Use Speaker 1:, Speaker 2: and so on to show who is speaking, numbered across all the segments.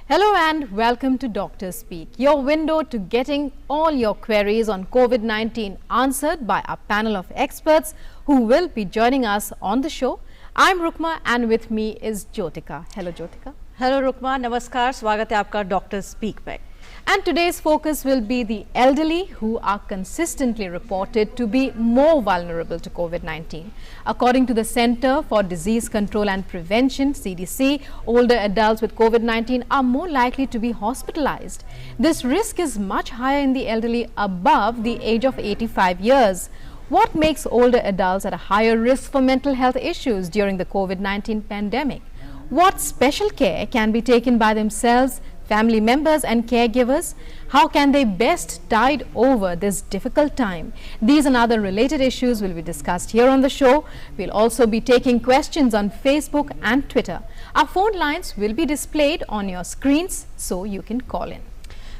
Speaker 1: Hello and welcome to Doctor Speak, your window to getting all your queries on COVID-19 answered by a panel of experts who will be joining us on the show. I'm Rukma and with me is Jyotika. Hello Jyotika.
Speaker 2: Hello Rukma, नमस्कार, स्वागत है आपका Doctor Speak पे.
Speaker 1: And today's focus will be the elderly who are consistently reported to be more vulnerable to COVID-19. According to the Center for Disease Control and Prevention, CDC, older adults with COVID-19 are more likely to be hospitalized. This risk is much higher in the elderly above the age of 85 years. What makes older adults at a higher risk for mental health issues during the COVID-19 pandemic? What special care can be taken by themselves, family members and caregivers? How can they best tide over this difficult time? These and other related issues will be discussed here on the show. We'll also be taking questions on Facebook and Twitter. Our phone lines will be displayed on your screens so you can call in.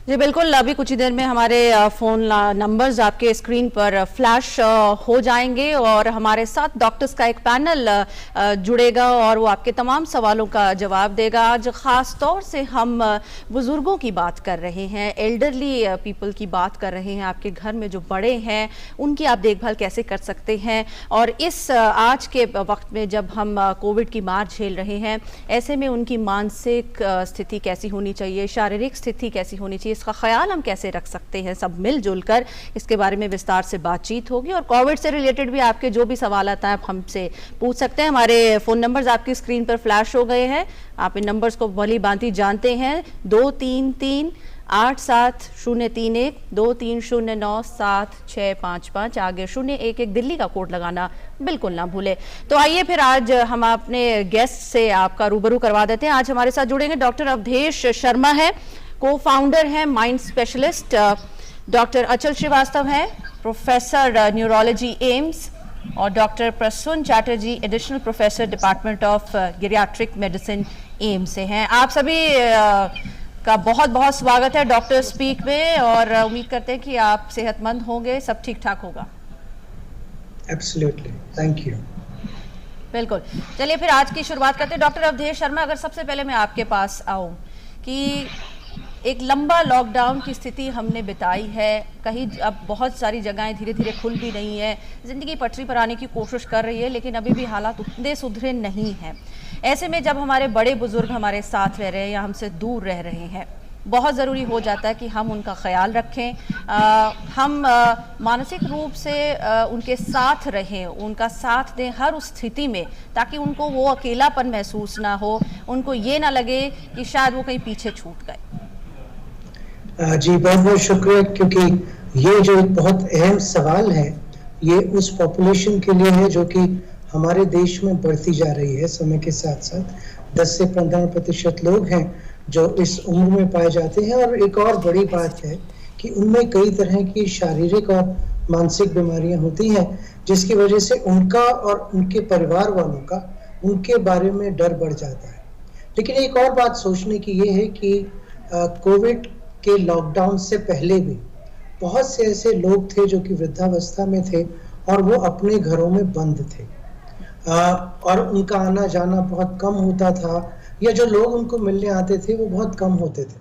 Speaker 2: जी बिल्कुल, अभी कुछ ही देर में हमारे phone numbers आपके screen पर flash हो जाएंगे और हमारे साथ डॉक्टर्स का एक पैनल जुड़ेगा और वो आपके तमाम सवालों का जवाब देगा. आज ख़ास तौर से हम बुज़ुर्गों की बात कर रहे हैं, एल्डरली पीपल की बात कर रहे हैं. आपके घर में जो बड़े हैं उनकी आप देखभाल कैसे कर सकते हैं, और इस आज के वक्त में जब हम कोविड की मार झेल रहे हैं, ऐसे में उनकी मानसिक स्थिति कैसी होनी चाहिए, शारीरिक स्थिति कैसी होनी चाहिए, इसका ख्याल हम कैसे रख सकते हैं. सब मिलजुल कर इसके बारे में विस्तार से बातचीत होगी और कोविड से रिलेटेड भी आपके जो भी सवाल आता है आप हमसे पूछ सकते हैं. हमारे फ़ोन नंबर्स आपकी स्क्रीन पर फ्लैश हो गए हैं. आप इन नंबर्स को भली भांति जानते हैं. 233-87-031 23097-655, आगे 011 दिल्ली का कोड लगाना बिल्कुल ना भूले. तो आइए फिर आज हम अपने गेस्ट से आपका रूबरू करवा देते हैं. आज हमारे साथ जुड़ेंगे डॉक्टर अवधेश शर्मा है, को-फाउंडर है mind specialist. Doctor Achal Srivastava हैं, प्रोफेसर न्यूरोलॉजी एम्स, और doctor Prasoon Chatterjee additional professor department of geriatric medicine AIIMS से हैं. आप सभी का बहुत बहुत स्वागत है डॉक्टर स्पीक में, और उम्मीद करते हैं कि आप सेहतमंद होंगे, सब ठीक ठाक होगा.
Speaker 3: Absolutely, thank you.
Speaker 2: बिल्कुल, चलिए फिर आज की शुरुआत करते हैं. डॉक्टर अवधेश शर्मा, अगर सबसे पहले मैं आपके पास आऊँ कि एक लंबा लॉकडाउन की स्थिति हमने बिताई है, कहीं अब बहुत सारी जगहें धीरे धीरे खुल भी रही हैं, ज़िंदगी पटरी पर आने की कोशिश कर रही है, लेकिन अभी भी हालात उतने सुधरे नहीं हैं. ऐसे में जब हमारे बड़े बुजुर्ग हमारे साथ रह रहे हैं या हमसे दूर रह रहे हैं, बहुत ज़रूरी हो जाता है कि हम उनका ख्याल रखें, हम मानसिक रूप से उनके साथ रहें, उनका साथ दें हर उस स्थिति में, ताकि उनको वो अकेलापन महसूस ना हो, उनको ये ना लगे कि शायद वो कहीं पीछे छूट गए.
Speaker 3: जी बहुत बहुत शुक्रिया, क्योंकि ये जो एक बहुत अहम सवाल है, ये उस पॉपुलेशन के लिए है जो कि हमारे देश में बढ़ती जा रही है. समय के साथ साथ 10 से 15% लोग हैं जो इस उम्र में पाए जाते हैं. और एक और बड़ी बात है कि उनमें कई तरह की शारीरिक और मानसिक बीमारियां होती हैं, जिसकी वजह से उनका और उनके परिवार वालों का उनके बारे में डर बढ़ जाता है. लेकिन एक और बात सोचने की ये है कि कोविड के लॉकडाउन से पहले भी बहुत से ऐसे लोग थे जो कि वृद्धावस्था में थे और वो अपने घरों में बंद थे, और उनका आना जाना बहुत कम होता था, या जो लोग उनको मिलने आते थे वो बहुत कम होते थे.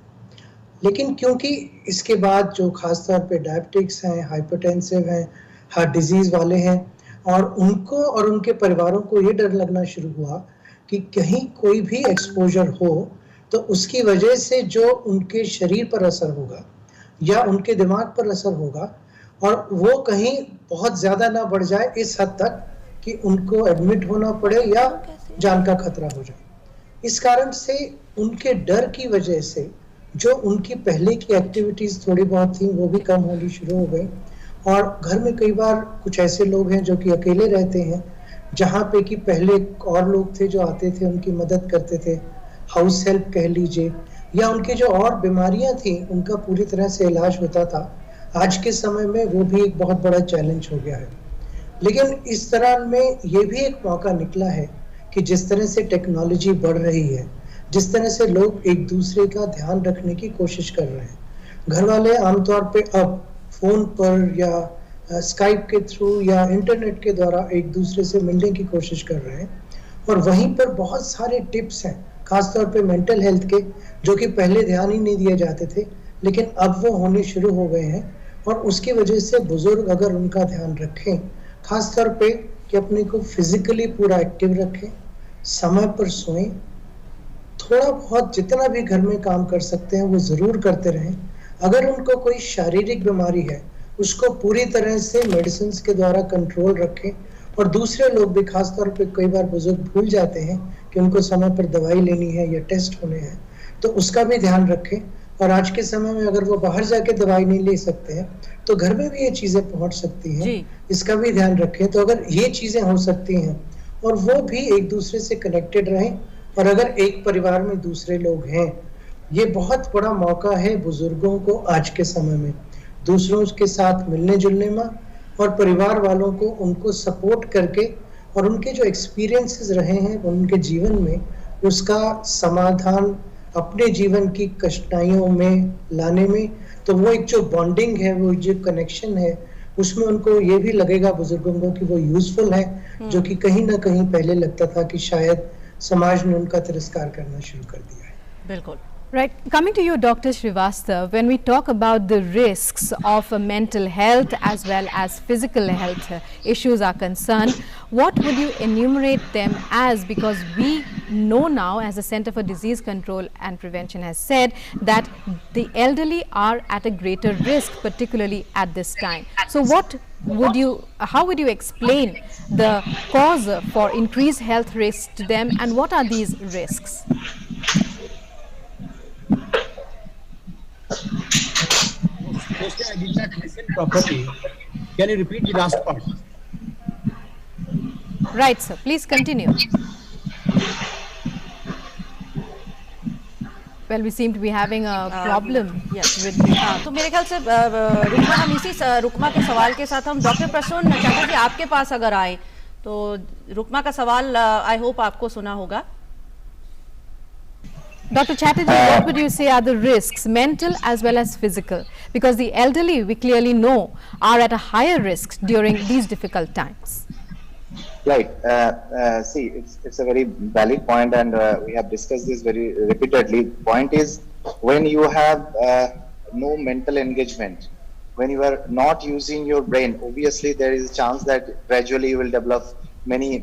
Speaker 3: लेकिन क्योंकि इसके बाद जो खासतौर पे डायबिटिक्स हैं, हाइपरटेंसिव हैं, हार्ट डिजीज वाले हैं, और उनको और उनके परिवारों को ये डर लगना शुरू हुआ कि कहीं कोई भी एक्सपोजर हो तो उसकी वजह से जो उनके शरीर पर असर होगा या उनके दिमाग पर असर होगा, और वो कहीं बहुत ज़्यादा ना बढ़ जाए इस हद तक कि उनको एडमिट होना पड़े या जान का खतरा हो जाए. इस कारण से उनके डर की वजह से जो उनकी पहले की एक्टिविटीज़ थोड़ी बहुत थी वो भी कम होनी शुरू हो गई. और घर में कई बार कुछ ऐसे लोग हैं जो कि अकेले रहते हैं, जहाँ पे कि पहले और लोग थे जो आते थे, उनकी मदद करते थे, हाउस हेल्प कह लीजिए, या उनके जो और बीमारियां थी उनका पूरी तरह से इलाज होता था. आज के समय में वो भी एक बहुत बड़ा चैलेंज हो गया है. लेकिन इस तरह में ये भी एक मौका निकला है कि जिस तरह से टेक्नोलॉजी बढ़ रही है, जिस तरह से लोग एक दूसरे का ध्यान रखने की कोशिश कर रहे हैं, घर वाले आमतौर पे अब फोन पर या स्काइप के थ्रू या इंटरनेट के द्वारा एक दूसरे से मिलने की कोशिश कर रहे हैं, और वहीं पर बहुत सारे टिप्स हैं खासतौर पे मेंटल हेल्थ के, जो कि पहले ध्यान ही नहीं दिए जाते थे, लेकिन अब वो होने शुरू हो गए हैं। और उसकी वजह से बुजुर्ग अगर उनका ध्यान रखें, खासतौर पे कि अपने को फिजिकली पूरा एक्टिव रखें, समय पर सोएं, थोड़ा बहुत जितना भी घर में काम कर सकते हैं वो जरूर करते रहें। अगर उनको कोई शारीरिक बीमारी है, उसको पूरी तरह से मेडिसिन के द्वारा कंट्रोल रखें। और दूसरे लोग भी, खासतौर पे कई बार बुजुर्ग भूल जाते हैं कि उनको समय पर दवाई लेनी है या टेस्ट होने हैं, तो उसका भी ध्यान रखें। और आज के समय में अगर वो बाहर जाके दवाई नहीं ले सकते हैं, तो घर में भी ये चीजें पहुंच सकती हैं, इसका भी ध्यान रखें। तो अगर ये चीजें हो सकती हैं और वो भी एक दूसरे से कनेक्टेड रहें, और अगर एक परिवार में दूसरे लोग हैं, ये बहुत बड़ा मौका है बुजुर्गों को आज के समय में दूसरों के साथ मिलने जुलने में, और परिवार वालों को उनको सपोर्ट करके और उनके जो एक्सपीरियंसेस रहे हैं उनके जीवन में, उसका समाधान अपने जीवन की कठिनाइयों में लाने में। तो वो एक जो बॉन्डिंग है, वो जो कनेक्शन है, उसमें उनको ये भी लगेगा बुजुर्गों को कि वो यूजफुल है, जो कि कहीं ना कहीं पहले लगता था कि शायद समाज ने उनका तिरस्कार करना शुरू कर दिया है।
Speaker 2: बिल्कुल।
Speaker 1: Right. Coming to you, Dr. Srivastav, when we talk about the risks of mental health as well as physical health issues are concerned, what would you enumerate them as? Because we know now, as the Center for Disease Control and Prevention has said, that the elderly are at a greater risk, particularly at this time. So how would you explain the cause for increased health risks to them, and what are these risks?
Speaker 4: Mostly I did not listen properly. Can you repeat the last part?
Speaker 1: Right, sir. Please continue. Well, we seem to be having a problem.
Speaker 2: Yes, तो मेरे ख्याल से रुकमा, हम इसी रुकमा के सवाल के साथ हम डॉक्टर प्रसून चैटर्जी आपके पास अगर आए, तो रुकमा का सवाल आई होप आपको सुना होगा।
Speaker 1: Dr. Chatterjee, what would you say are the risks, mental as well as physical? Because the elderly, we clearly know, are at a higher risk during these difficult times.
Speaker 5: Right. See, it's a very valid point, and we have discussed this very repeatedly. Point is, when you have no mental engagement, when you are not using your brain, obviously there is a chance that gradually you will develop many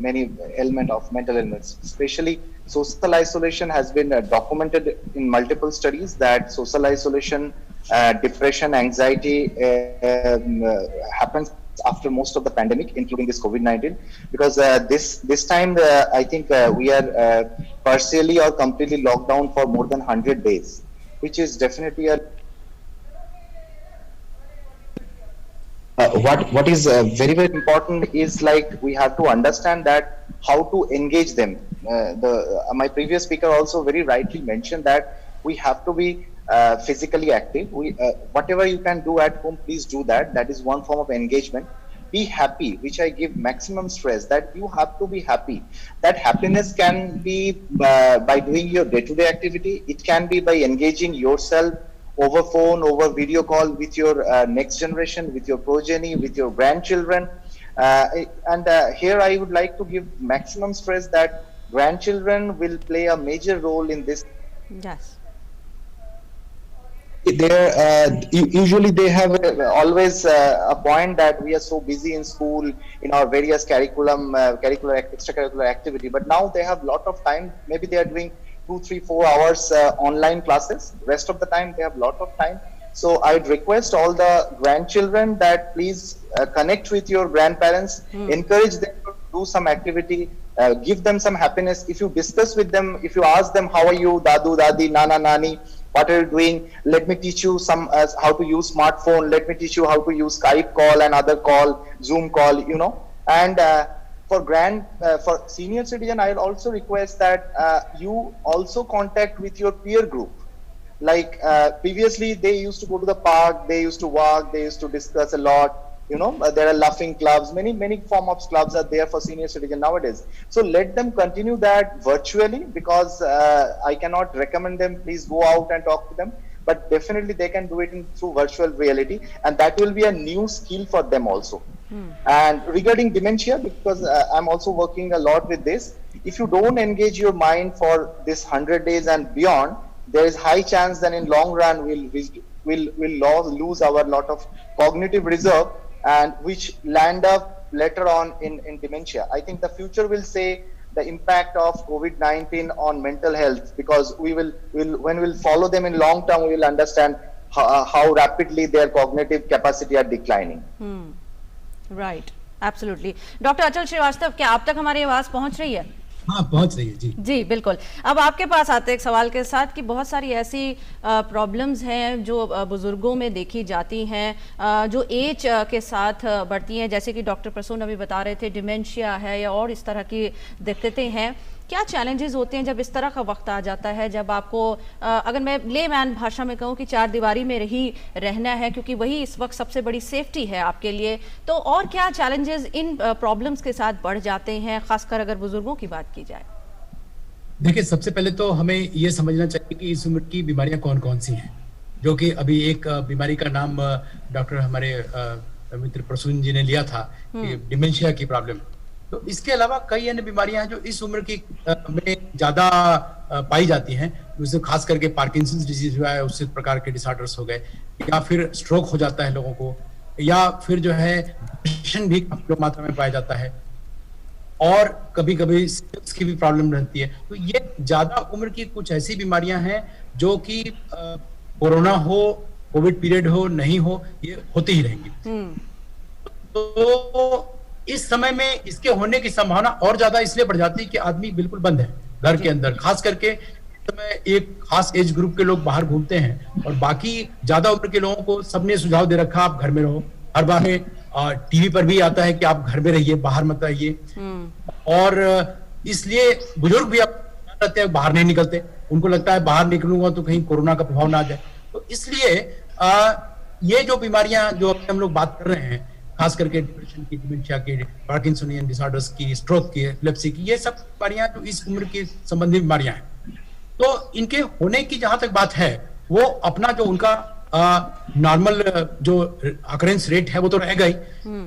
Speaker 5: element of mental illness. Especially social isolation has been documented in multiple studies that social isolation, depression, anxiety happens after most of the pandemic, including this COVID-19, because this time I think we are partially or completely locked down for more than 100 days, which is definitely a what is very important is, like, we have to understand that how to engage them. My previous speaker also very rightly mentioned that we have to be physically active. Whatever you can do at home, please do that. That is one form of engagement. Be happy, which I give maximum stress, that you have to be happy. That happiness can be by doing your day-to-day activity. It can be by engaging yourself over phone, over video call with your next generation, with your progeny, with your grandchildren. Here I would like to give maximum stress that grandchildren will play a major role in this.
Speaker 2: Yes.
Speaker 5: Usually they have always a point that we are so busy in school, in our various extracurricular activity, but now they have lot of time. Maybe they are doing 2, 3, 4 hours online classes. Rest of the time they have lot of time. So I'd request all the grandchildren that please connect with your grandparents, encourage them to do some activity, give them some happiness. If you discuss with them, if you ask them, how are you, dadu, dadi, nana, nani, what are you doing? Let me teach you some how to use smartphone. Let me teach you how to use Skype call and other call, Zoom call, you know. And for senior citizen, I'll also request that you also contact with your peer group. Like previously, they used to go to the park, they used to walk, they used to discuss a lot. You know, there are laughing clubs, many form of clubs are there for senior citizen nowadays. So let them continue that virtually, because I cannot recommend them, please go out and talk to them, but definitely they can do it through virtual reality, and that will be a new skill for them also. And regarding dementia, because I'm also working a lot with this, if you don't engage your mind for this 100 days and beyond, there is high chance that in long run we'll lose our lot of cognitive reserve, and which land up later on in dementia. I think the future will say the impact of COVID-19 on mental health, because when we'll follow them in long term, we will understand how rapidly their cognitive capacity are declining.
Speaker 2: Right, absolutely. Doctor Achal Srivastava, क्या आप तक हमारी आवाज पहुंच रही है?
Speaker 4: हाँ, पहुंच रही है जी।
Speaker 2: जी बिल्कुल। अब आपके पास आते हैं एक सवाल के साथ कि बहुत सारी ऐसी प्रॉब्लम्स हैं जो बुजुर्गों में देखी जाती हैं, जो एज के साथ बढ़ती हैं, जैसे कि डॉक्टर प्रसून अभी बता रहे थे, डिमेंशिया है या और इस तरह की दिक्कतें हैं। क्या चैलेंजेस होते हैं जब इस तरह का वक्त आ जाता है, जब आपको अगर मैं लेमैन भाषा में कहूँ कि चार दीवारी में ही रहना है, क्योंकि वही इस वक्त सबसे बड़ी सेफ्टी है आपके लिए, तो और क्या चैलेंजेस इन प्रॉब्लम्स के साथ बढ़ जाते हैं, खासकर अगर बुजुर्गों की बात की जाए?
Speaker 4: देखिए, सबसे पहले तो हमें ये समझना चाहिए कि इस उम्र की बीमारियां कौन कौन सी हैं, जो कि अभी एक बीमारी का नाम डॉक्टर हमारे मित्र प्रसून जी ने लिया था, डिमेंशिया की प्रॉब्लम। तो इसके अलावा कई अन्य बीमारियां हैं जो इस उम्र की में ज्यादा पाई जाती हैं, जैसे खास करके पार्किंसंस डिजीज हुआ है, उससे प्रकार के डिसऑर्डर्स हो गए, या फिर स्ट्रोक हो जाता है लोगों को, या फिर जो है डिप्रेशन भी काफी मात्रा में पाया जाता है, और कभी कभी की भी प्रॉब्लम रहती है। तो ये ज्यादा उम्र की कुछ ऐसी बीमारियां हैं जो कि कोरोना हो, कोविड पीरियड हो, नहीं हो, ये होती ही रहेंगी। तो इस समय में इसके होने की संभावना और ज्यादा इसलिए बढ़ जाती है कि आदमी बिल्कुल बंद है घर के अंदर, खास करके इस समय एक खास एज ग्रुप के लोग बाहर घूमते हैं, और बाकी ज्यादा उम्र के लोगों को सबने सुझाव दे रखा आप घर में रहो। हर बार में टीवी पर भी आता है कि आप घर में रहिए, बाहर मत आइए, और इसलिए बुजुर्ग भी अब रहते हैं, बाहर नहीं निकलते, उनको लगता है बाहर निकलूंगा तो कहीं कोरोना का प्रभाव ना आ जाए। तो इसलिए ये जो बीमारियां जो हम लोग बात कर रहे हैं, खास करके डिप्रेशन की, डिमेंशिया की, पार्किंसोनियन डिसऑर्डर्स की, स्ट्रोक की, एपिलेप्सी की, ये सब बीमारियां जो इस उम्र की संबंधी बीमारियां हैं, तो इनके होने की जहां तक बात है, वो अपना जो उनका नॉर्मल जो अकरेंस रेट है वो तो रहेगा ही।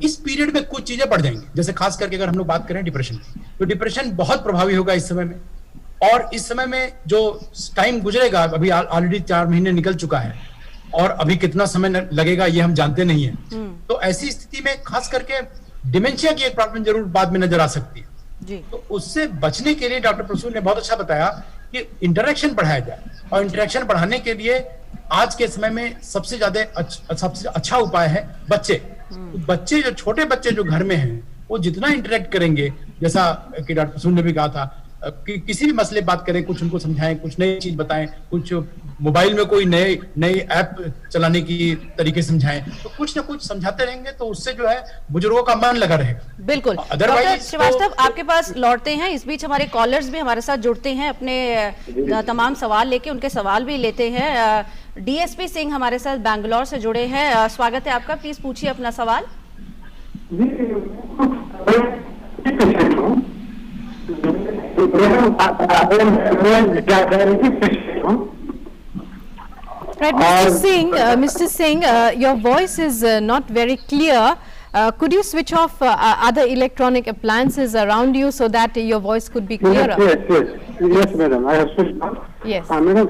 Speaker 4: इस पीरियड में कुछ चीजें बढ़ जाएंगी, जैसे खास करके अगर हम लोग बात करें डिप्रेशन की, तो डिप्रेशन बहुत प्रभावी होगा इस समय में, और इस समय में जो टाइम गुजरेगा, अभी ऑलरेडी 4 महीने निकल चुका है, और अभी कितना समय लगेगा ये हम जानते नहीं है। तो ऐसी स्थिति में खास करके डिमेंशिया की एक प्रॉब्लम जरूर बाद में नजर आ सकती है जी। तो उससे बचने के लिए डॉक्टर प्रसून ने बहुत अच्छा बताया कि इंटरेक्शन बढ़ाया जाए, और इंटरेक्शन बढ़ाने के लिए आज के समय में सबसे अच्छा उपाय है बच्चे। तो बच्चे, जो छोटे बच्चे जो घर में हैं, वो जितना इंटरेक्ट करेंगे, जैसा कि डॉक्टर प्रसून ने भी कहा था कि किसी भी मसले बात करें, कुछ उनको समझाएं, कुछ नई चीज बताएं, कुछ मोबाइल में कोई नई ऐप चलाने की तरीके समझाएं, तो कुछ ना कुछ समझाते रहेंगे, तो उससे जो है बुजुर्गों का मन लगा रहेगा।
Speaker 2: बिल्कुल। डॉक्टर श्रीवास्तव, आपके पास लौटते हैं, इस बीच हमारे कॉलर्स भी हमारे साथ जुड़ते हैं, अपने तमाम सवाल लेके, उनके सवाल भी लेते हैं। डीएसपी सिंह हमारे साथ बैंगलोर से जुड़े हैं, स्वागत है आपका, प्लीज पूछिए अपना सवाल।
Speaker 1: Right, Mr. Singh, your voice is not very clear. Could you switch off other electronic appliances around you so that your voice could be clearer?
Speaker 6: Yes, madam. I have switched off.
Speaker 1: Yes.
Speaker 6: Madam,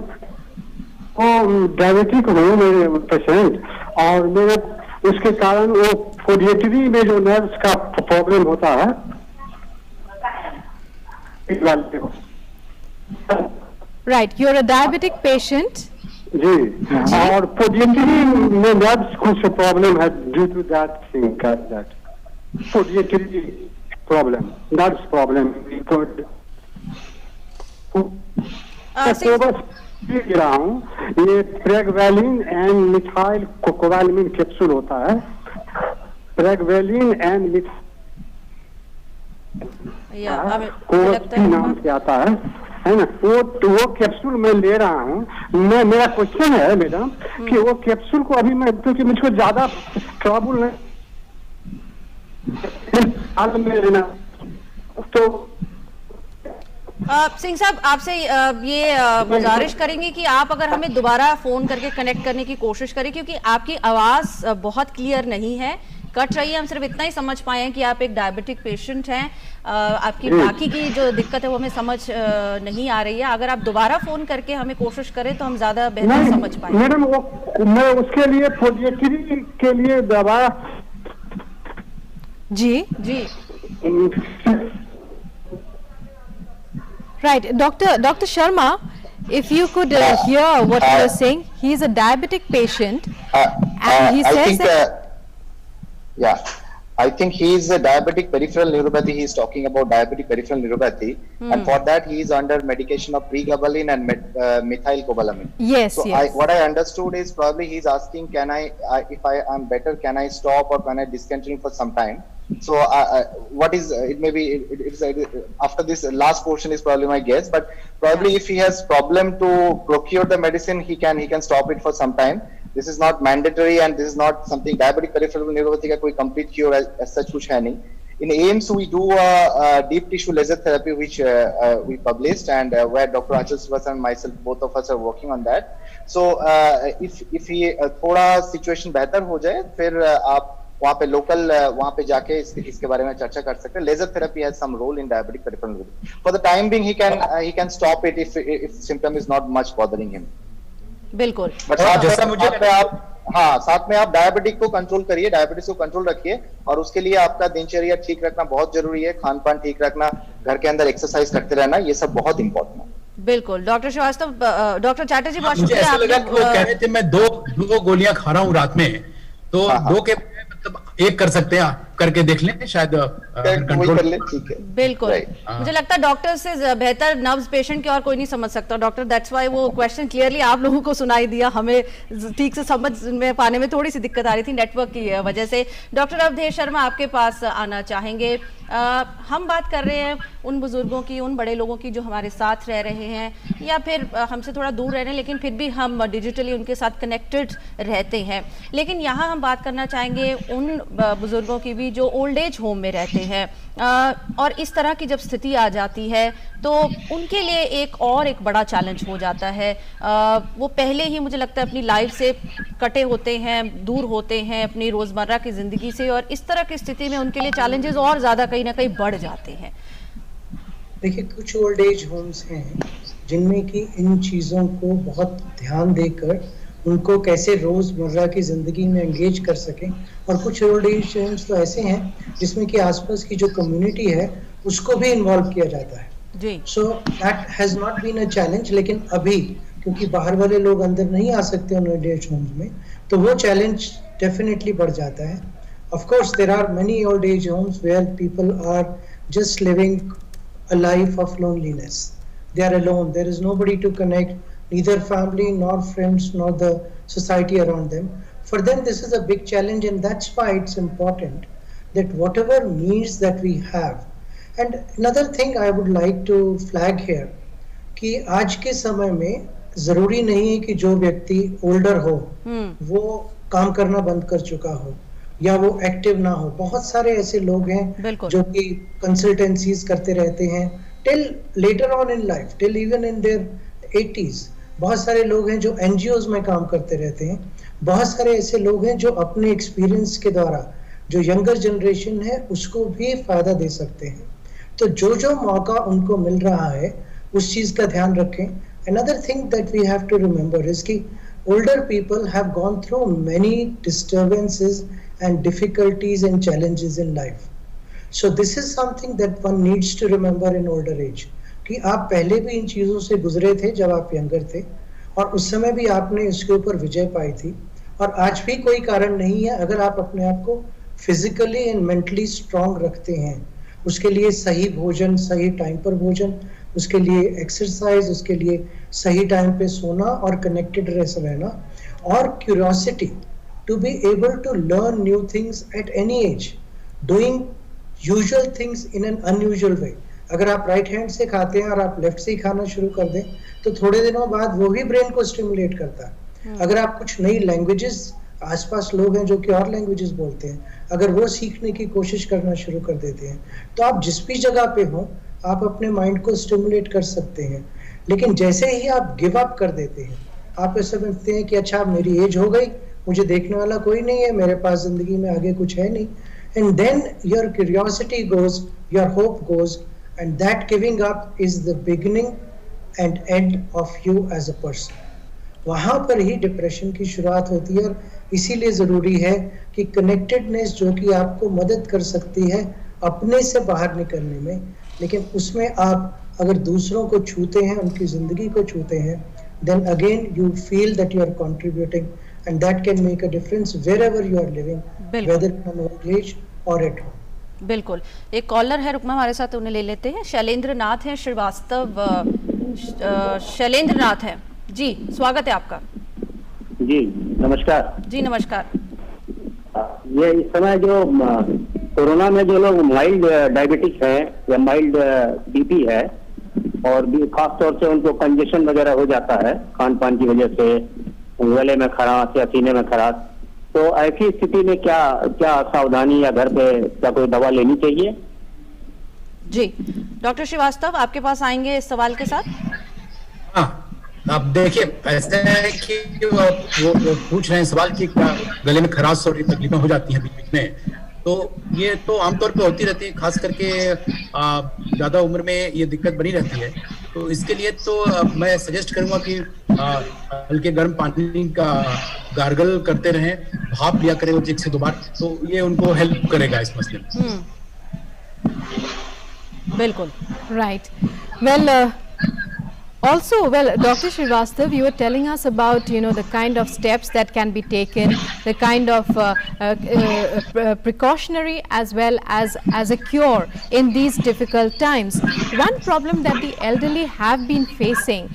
Speaker 6: diabetic हूँ मेरे patient, और मेरे उसके कारण वो फोडिएटरी में जो nerves का प्रॉब्लम होता है,
Speaker 1: Right, you're a diabetic patient.
Speaker 6: जी, और पोडिएटरी में नर्व्स कुछ प्रॉब्लम है due to that thing, that podiatry problem, nerves problem. देख रहा हूँ, ये pregabalin and methylcobalamin capsule होता है, प्रेगवेलिन एंड नाम से आता है ना, वो कैप्सूल मैं ले रहा हूँ। मेरा क्वेश्चन है मैडम कि वो कैप्सूल को अभी मैं, क्योंकि मुझको ज्यादा ट्रबल में लेना, तो
Speaker 2: सिंह साहब आपसे ये गुजारिश करेंगे कि आप अगर हमें दोबारा फोन करके कनेक्ट करने की कोशिश करें, क्योंकि आपकी आवाज बहुत क्लियर नहीं है। कट रही है। हम सिर्फ इतना ही समझ पाए हैं कि आप एक डायबिटिक पेशेंट हैं, आपकी बाकी की जो दिक्कत है वो हमें समझ नहीं आ रही है। अगर आप दोबारा फोन करके हमें कोशिश करें तो हम ज्यादा बेहतर समझ पाएंगे।
Speaker 6: मैडम मैं उसके लिए पोडिएट्री के लिए दवा
Speaker 1: जी
Speaker 2: जी
Speaker 1: Right, Dr. Sharma, if you could hear what you are saying, he is a diabetic patient, and he says that.
Speaker 5: I think he is a diabetic peripheral neuropathy. He is talking about diabetic peripheral neuropathy, and for that he is under medication of pregabalin and methylcobalamin.
Speaker 1: Yes,
Speaker 5: so
Speaker 1: yes.
Speaker 5: what I understood is probably he is asking, if I am better, can I stop or can I discontinue for some time? So what is it may be after this last portion is probably my guess, but probably if he has problem to procure the medicine, he can stop it for some time. This is not mandatory and this is not something diabetic peripheral neuropathy का कोई complete cure as such कुछ है नहीं. In AIIMS we do a deep tissue laser therapy which we published, and where Dr. Achal Srivastava and myself, both of us are working on that. So if he थोड़ा situation बेहतर हो जाए, फिर आप वहाँ पे लोकल वहाँ पे जाके इसके बारे में चर्चा कर सकते हैं. Laser therapy has some role in diabetic peripheral neuropathy. For the time being he can stop it if symptom is not much bothering him.
Speaker 2: बिल्कुल.
Speaker 5: बट साथ में आप डायबिटिक को कंट्रोल करिए, डायबिटीज को कंट्रोल रखिए, और उसके लिए आपका दिनचर्या ठीक रखना बहुत जरूरी है. खान पान ठीक रखना, घर के अंदर एक्सरसाइज करते रहना, ये सब बहुत इंपॉर्टेंट है.
Speaker 2: बिल्कुल. डॉक्टर श्रीवास्तव, डॉक्टर चैटर्जी, बहुत
Speaker 4: मुझे
Speaker 2: शुक्रिया.
Speaker 4: ऐसा लगा कि वो कह रहे थे मैं दो गोलियां खा रहा हूँ रात में, तो दो के मतलब एक कर सकते हैं, करके देख लें, शायद कंट्रोल कर ले. ठीक है,
Speaker 2: बिल्कुल. मुझे लगता है डॉक्टर से बेहतर नर्व्स पेशेंट के और कोई नहीं समझ सकता डॉक्टर. दैट्स व्हाई वो क्वेश्चन क्लियरली आप लोगों को सुनाई दिया, हमें ठीक से समझ में पाने में थोड़ी सी दिक्कत आ रही थी नेटवर्क की वजह से. डॉक्टर अवधेश शर्मा, आपके पास आना चाहेंगे. हम बात कर रहे हैं उन बुजुर्गों की, उन बड़े लोगों की जो हमारे साथ रह रहे हैं या फिर हमसे थोड़ा दूर रह रहे हैं, लेकिन फिर भी हम डिजिटली उनके साथ कनेक्टेड रहते हैं. लेकिन यहाँ हम बात करना चाहेंगे उन बुजुर्गों की भी जो ओल्ड एज होम में रहते हैं, और इस तरह की जब स्थिति आ जाती है तो उनके लिए एक बड़ा चैलेंज हो जाता है. वो पहले ही मुझे लगता है अपनी लाइफ से कटे होते हैं, दूर होते हैं अपनी रोजमर्रा की जिंदगी से, और इस तरह की स्थिति में उनके लिए चैलेंजेस और ज्यादा कहीं ना कहीं बढ़ जाते हैं.
Speaker 3: देखिए, कुछ ओल्ड एज होम्स हैं जिनमें कि इन चीज़ों को बहुत ध्यान देकर उनको कैसे रोज़मर्रा की ज़िंदगी में एंगेज कर सकें, और कुछ ओल्ड एज होम्स तो ऐसे हैं जिसमें कि आसपास की जो कम्युनिटी है उसको भी इन्वॉल्व किया जाता है. So that has not been a challenge. लेकिन अभी क्योंकि बाहर वाले लोग अंदर नहीं आ सकते उन ओल्ड एज होम्स में, तो वो चैलेंज डेफिनेटली बढ़ जाता है. Of course there are many old age homes where people are just living a life of loneliness. They are alone. There is nobody to connect, neither family nor friends nor the society around them. For them this is a big challenge, and that's why it's important that whatever means that we have. And another thing I would like to flag here कि आज के समय में जरूरी नहीं है कि जो व्यक्ति ओल्डर हो वो काम करना बंद कर चुका हो या वो एक्टिव ना हो. बहुत सारे ऐसे लोग हैं जो कि कंसल्टेंसीज करते रहते हैं till later on in life, till even in their 80s. बहुत सारे लोग हैं जो एनजीओज में काम करते रहते हैं. बहुत सारे ऐसे लोग हैं जो अपने एक्सपीरियंस के द्वारा जो यंगर जनरेशन है उसको भी फायदा दे सकते हैं. तो जो मौका उनको मिल रहा है उस चीज का ध्यान रखें. Another thing that we have to remember is कि older people have gone through many disturbances and difficulties and challenges in life. So this is something that one needs to remember in older age कि आप पहले भी इन चीज़ों से गुजरे थे जब आप यंगर थे, और उस समय भी आपने इसके ऊपर विजय पाई थी. और आज भी कोई कारण नहीं है, अगर आप अपने आप को फिजिकली एंड मेंटली स्ट्रांग रखते हैं, उसके लिए सही भोजन, सही टाइम पर भोजन, उसके लिए एक्सरसाइज, उसके लिए सही टाइम पे सोना और कनेक्टेड रहना, और curiosity to be able to learn new things at any age, doing usual things in an unusual way. अगर आप राइट हैंड से खाते हैं और आप लेफ्ट से ही खाना शुरू कर दें तो थोड़े दिनों बाद वो भी ब्रेन को स्टिमुलेट करता है. अगर आप कुछ नई लैंग्वेजेस, आसपास लोग हैं जो कि और लैंग्वेजेस बोलते हैं, अगर वो सीखने की कोशिश करना शुरू कर देते हैं तो आप जिस भी जगह पे हो आप अपने माइंड को स्टिमुलेट कर सकते हैं. लेकिन जैसे ही आप गिव अप कर देते हैं, आप ऐसा समझते हैं कि अच्छा मेरी एज हो गई, मुझे देखने वाला कोई नहीं है, मेरे पास जिंदगी में आगे कुछ है नहीं. And then your curiosity goes, your hope goes, and that giving up is the beginning and end of you as a person. वहाँ पर ही डिप्रेशन की शुरुआत होती है, और इसीलिए ज़रूरी है कि कनेक्टेडनेस जो कि आपको मदद कर सकती है अपने से बाहर निकलने में, लेकिन उसमें आप अगर दूसरों को छूते हैं, उनकी ज़िंदगी को छूते हैं, then again you feel that you are contributing, and that can make a difference wherever you are living, whether in an old age or at home.
Speaker 2: बिल्कुल, एक कॉलर है रुकमा हमारे साथ, उन्हें ले लेते हैं. शैलेंद्र नाथ है श्रीवास्तव. शैलेंद्र नाथ है जी, स्वागत है आपका.
Speaker 7: जी नमस्कार.
Speaker 2: जी नमस्कार.
Speaker 7: ये इस समय जो कोरोना में जो लोग माइल्ड डायबिटिक है या माइल्ड बीपी है, और भी खास तौर से उनको कंजेशन वगैरह हो जाता है खान पान की वजह से, गले में खराश या सीने में खराश, तो ऐसी स्थिति में क्या क्या सावधानी या घर पे क्या कोई दवा लेनी चाहिए?
Speaker 2: जी डॉक्टर श्रीवास्तव आपके पास आएंगे इस सवाल के साथ.
Speaker 4: हाँ, अब देखिए ऐसा है कि वो पूछ रहे हैं सवाल कि क्या गले में खराश और तकलीफें हो जाती हैं बीच बीच में, तो ये तो आमतौर पे होती रहती है, खास करके ज्यादा उम्र में ये दिक्कत बनी रहती है. तो इसके लिए तो मैं सजेस्ट करूंगा कि हल्के गर्म पानी का गार्गल करते रहें, भाप लिया करें 1 से 2 बार, तो ये उनको हेल्प करेगा इस मसले में.
Speaker 2: बिल्कुल.
Speaker 1: Right. Well, Dr. Srivastav, you were telling us about, the kind of steps that can be taken, the kind of precautionary as well as a cure in these difficult times. One problem that the elderly have been facing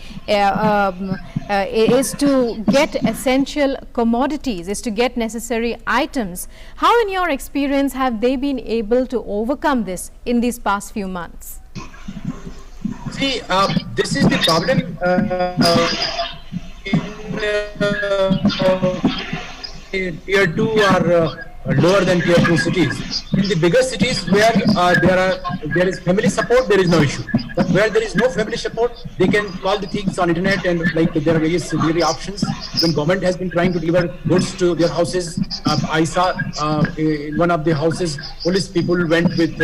Speaker 1: is to get essential commodities, is to get necessary items. How, in your experience, have they been able to overcome this in these past few months?
Speaker 4: See, this is the problem in Tier 2 or lower than Tier 2 cities. In the bigger cities where there is family support, there is no issue. But where there is no family support, they can call the things on internet, and like there are various delivery options. When government has been trying to deliver goods to their houses, I saw in one of the houses, police people went with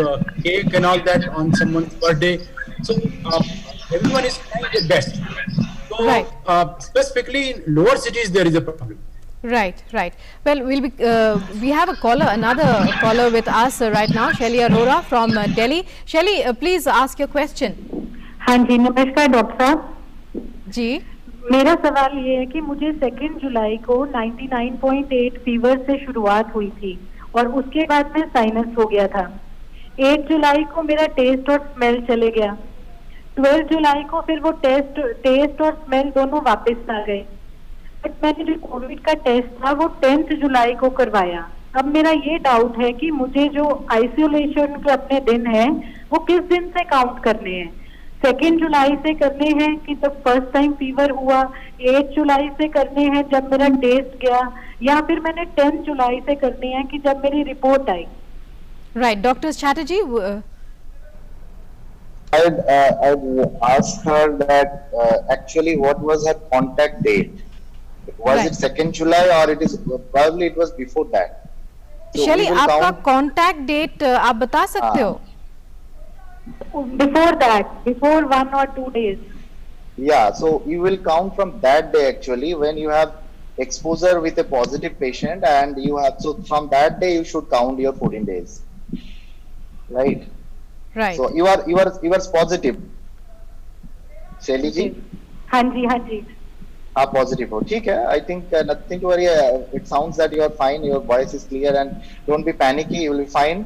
Speaker 4: cake and all that on someone's birthday. So everyone is trying their best. So
Speaker 1: Right.
Speaker 4: Specifically in lower cities there is a problem.
Speaker 1: Right. Well, we have another caller with us right now, Shelly Arora from Delhi. Shelly, please ask your question.
Speaker 8: हाँ जी नमस्कार doctor साहब.
Speaker 1: जी.
Speaker 8: मेरा सवाल ये है कि मुझे 2 जुलाई को 99.8 फीवर से शुरुआत हुई थी, और उसके बाद में साइनस हो गया था. 8 जुलाई को मेरा टेस्ट और स्मेल चले गया. 12 जुलाई को फिर वो टेस्ट और स्मेल दोनों वापस आ गए. बट मैंने जो कोविड का टेस्ट था वो 10 जुलाई को करवाया. अब मेरा ये डाउट है कि मुझे जो आइसोलेशन के अपने दिन हैं वो किस दिन से काउंट करने हैं. 2 जुलाई से करने हैं कि जब फर्स्ट टाइम फीवर हुआ, 8 जुलाई से करने हैं जब मेरा टेस्ट गया, या फिर मैंने 10 जुलाई से करनी है कि जब मेरी report I.
Speaker 1: Right, Dr. Chatterjee.
Speaker 5: I'd ask her that actually what was her contact date? Was
Speaker 1: Right.
Speaker 5: it 2nd July or it is probably it was before that? So
Speaker 1: Shelly,
Speaker 5: we will
Speaker 1: आपका
Speaker 5: count-
Speaker 1: contact date आप बता सकते हो?
Speaker 8: Before that, before 1 or 2 days.
Speaker 5: Yeah, so you will count from that day actually when you have exposure with a positive patient, and you have, so from that day you should count your 14 days. Right?
Speaker 1: Right.
Speaker 5: So you are positive. Shelly ji?
Speaker 8: हाँ जी हाँ जी.
Speaker 5: आप positive हो, ठीक है. I think nothing to worry. It sounds that you are fine, your voice is clear, and don't be panicky, you will be fine.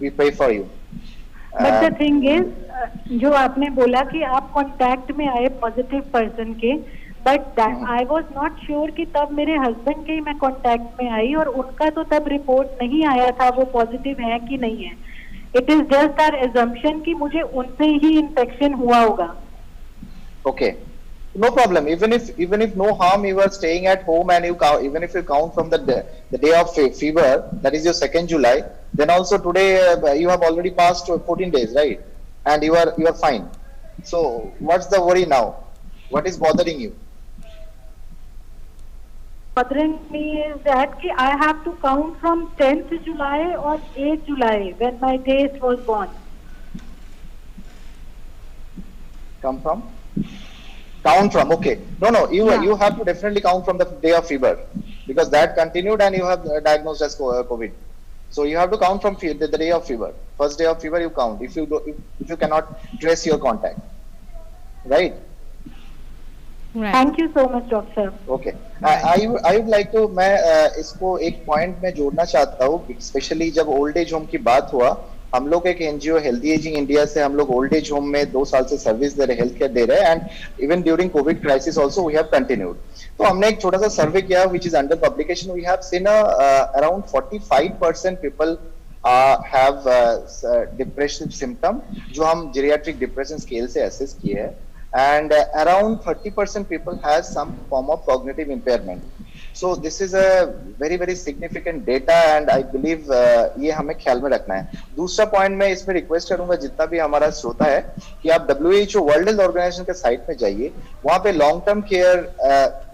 Speaker 5: We pray for you.
Speaker 8: But the thing is, जो आपने बोला कि आप contact में आए positive person के, but I was not sure कि तब मेरे हस्बैंड के ही मैं कांटेक्ट में आई, और उनका तो तब रिपोर्ट नहीं आया था वो पॉजिटिव है कि नहीं है. It is just our assumption कि मुझे उनसे ही इन्फेक्शन हुआ होगा.
Speaker 5: Okay, no problem. Even if no harm, you are staying at home, and even if you count from the day of fever, that is your 2nd July, then also today you have already passed 14 days, right? And you are fine. So what's the worry now? What is bothering you?
Speaker 8: bothering me is that I have to count from 10th July or 8th July when my test was born.
Speaker 5: Count from, okay. No, you have to definitely count from the day of fever, because that continued and you have diagnosed as COVID. So you have to count from the day of fever. First day of fever you count, if you cannot trace your contact, right?
Speaker 1: Right.
Speaker 8: Thank you so much, doctor.
Speaker 5: Okay. I would like to, मैं इसको एक point में जोड़ना चाहता हूँ, specially जब old age home की बात हुआ, हम लोग एक एनजीओ हेल्दी एजिंग इंडिया से हम लोग ओल्ड एज होम में 2 साल से सर्विस दे रहे, हेल्थ केयर दे रहे हैं, and even during Covid crisis also we have continued. तो हमने एक छोटा सा सर्वे किया which is under publication. We have seen around 45% people have depressive symptom, जो हम जेरियाट्रिक डिप्रेशन स्केल से असेस किए हैं, and around 30% people has some form of cognitive impairment. So this is a very significant data, and I believe ये हमें ख्याल में रखना है. दूसरा पॉइंट मैं इसमें रिक्वेस्ट करूंगा जितना भी हमारा श्रोता है कि आप WHO वर्ल्ड हेल्थ ऑर्गेनाइजेशन के साइट में जाइए. वहां पे long term care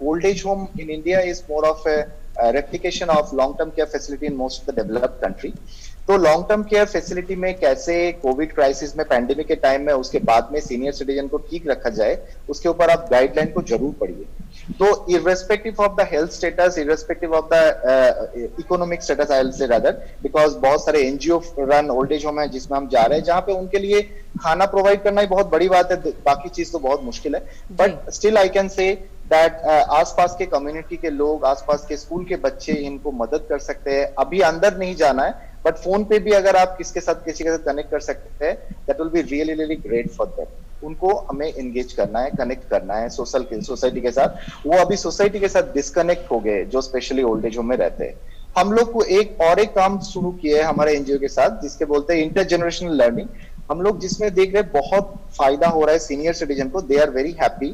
Speaker 5: old age home in India is more of A replication of long term care facility in most of the developed country. तो लॉन्ग टर्म केयर फैसिलिटी में कैसे Covid crisis में, pandemic के time में, उसके बाद में senior citizen को ठीक रखा जाए, उसके ऊपर आप गाइडलाइन को जरूर पढ़िए. तो irrespective of the health status, irrespective of the economic status, I will say rather, because बहुत सारे NGO run old age home है जिसमें हम जा रहे हैं, जहां पे उनके लिए खाना प्रोवाइड करना ही बहुत बड़ी बात है, बाकी चीज तो बहुत मुश्किल है. But still I can say that आसपास के कम्युनिटी के लोग, आसपास के स्कूल के बच्चे इनको मदद कर सकते हैं. अभी अंदर नहीं जाना है, बट फोन पे भी अगर आप किसी के साथ कनेक्ट कर सकते हैं, that will be really great for them. उनको हमें एंगेज करना है, कनेक्ट करना है सोसाइटी के साथ. वो अभी सोसाइटी के साथ डिस्कनेक्ट हो गए, जो स्पेशली ओल्ड एज होम में रहते हैं. हम लोग को एक काम शुरू किया है हमारे एनजीओ के साथ, जिसके बोलते हैं इंटर जनरेशनल लर्निंग. हम लोग जिसमें देख रहे हैं बहुत फायदा हो रहा है सीनियर सिटीजन को. They are very happy,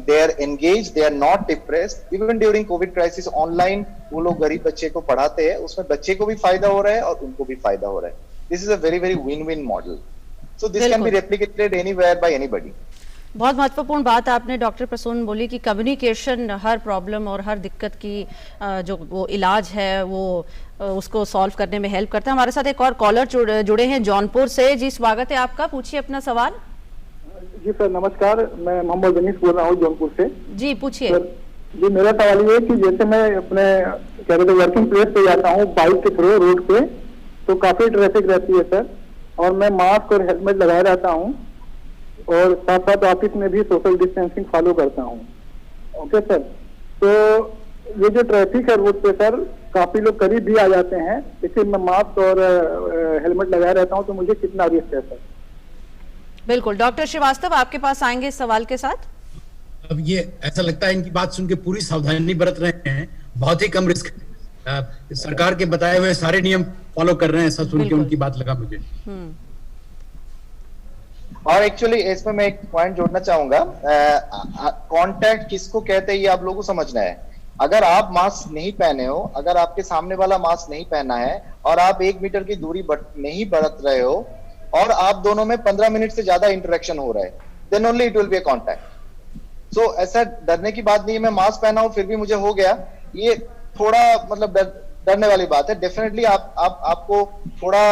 Speaker 5: they are engaged, they are not depressed. Even during COVID crisis, online वो लोग गरीब बच्चे को पढ़ाते हैं, उसमें बच्चे को भी फायदा हो रहा है और उनको भी फायदा हो रहा है. This is a very win-win model. So this can be replicated anywhere by anybody.
Speaker 2: बहुत महत्वपूर्ण बात आपने डॉक्टर प्रसून बोली कि कम्युनिकेशन हर प्रॉब्लम और हर दिक्कत की जो वो इलाज है वो उसको सॉल्व करने में हेल्प करता है. हमारे साथ एक और कॉलर जुड़े हैं जौनपुर से. जी स्वागत है आपका, पूछिए अपना सवाल.
Speaker 6: जी सर नमस्कार, मैं मोहम्मद जनीस बोल रहा हूँ जौनपुर से.
Speaker 2: जी पूछिए.
Speaker 6: जी मेरा सवाल ये है कि जैसे मैं अपने क्या कहते हैं वर्किंग प्लेस पे जाता हूँ बाइक के थ्रू रोड पे, तो काफी ट्रैफिक रहती है सर, और मैं मास्क और हेलमेट लगाए रहता हूँ, और साथ साथ ऑफिस में भी सोशल डिस्टेंसिंग फॉलो करता हूँ. ओके सर, तो ये जो ट्रैफिक है रोड पे सर, काफी लोग करीब भी आ जाते हैं, इसलिए मैं मास्क और हेलमेट लगाए रहता हूँ, तो मुझे कितना रिस्क है सर?
Speaker 2: बिल्कुल, डॉक्टर श्रीवास्तव आपके पास आएंगे इस सवाल के साथ.
Speaker 4: अब ये ऐसा लगता है इनकी बात सुन के पूरी सावधानी बरत रहे हैं, बहुत ही कम रिस्क, सरकार के बताए हुए सारे नियम फॉलो कर रहे हैं, ऐसा सुन के उनकी बात लगा मुझे.
Speaker 5: और एक्चुअली इसमें मैं एक पॉइंट जोड़ना चाहूंगा. कांटेक्ट किसको कहते हैं ये आप लोगों को समझना है. अगर आप मास्क नहीं पहने हो, अगर आपके सामने वाला मास्क नहीं पहना है, और आप 1 मीटर की दूरी नहीं बरत रहे हो, और आप दोनों में 15 मिनट से ज्यादा इंटरेक्शन हो रहा है, then only it will be a contact. सो ऐसा डरने की बात नहीं है. मैं मास्क पहना हूं फिर भी मुझे हो गया, ये थोड़ा मतलब डरने वाली बात है. डेफिनेटली आपको थोड़ा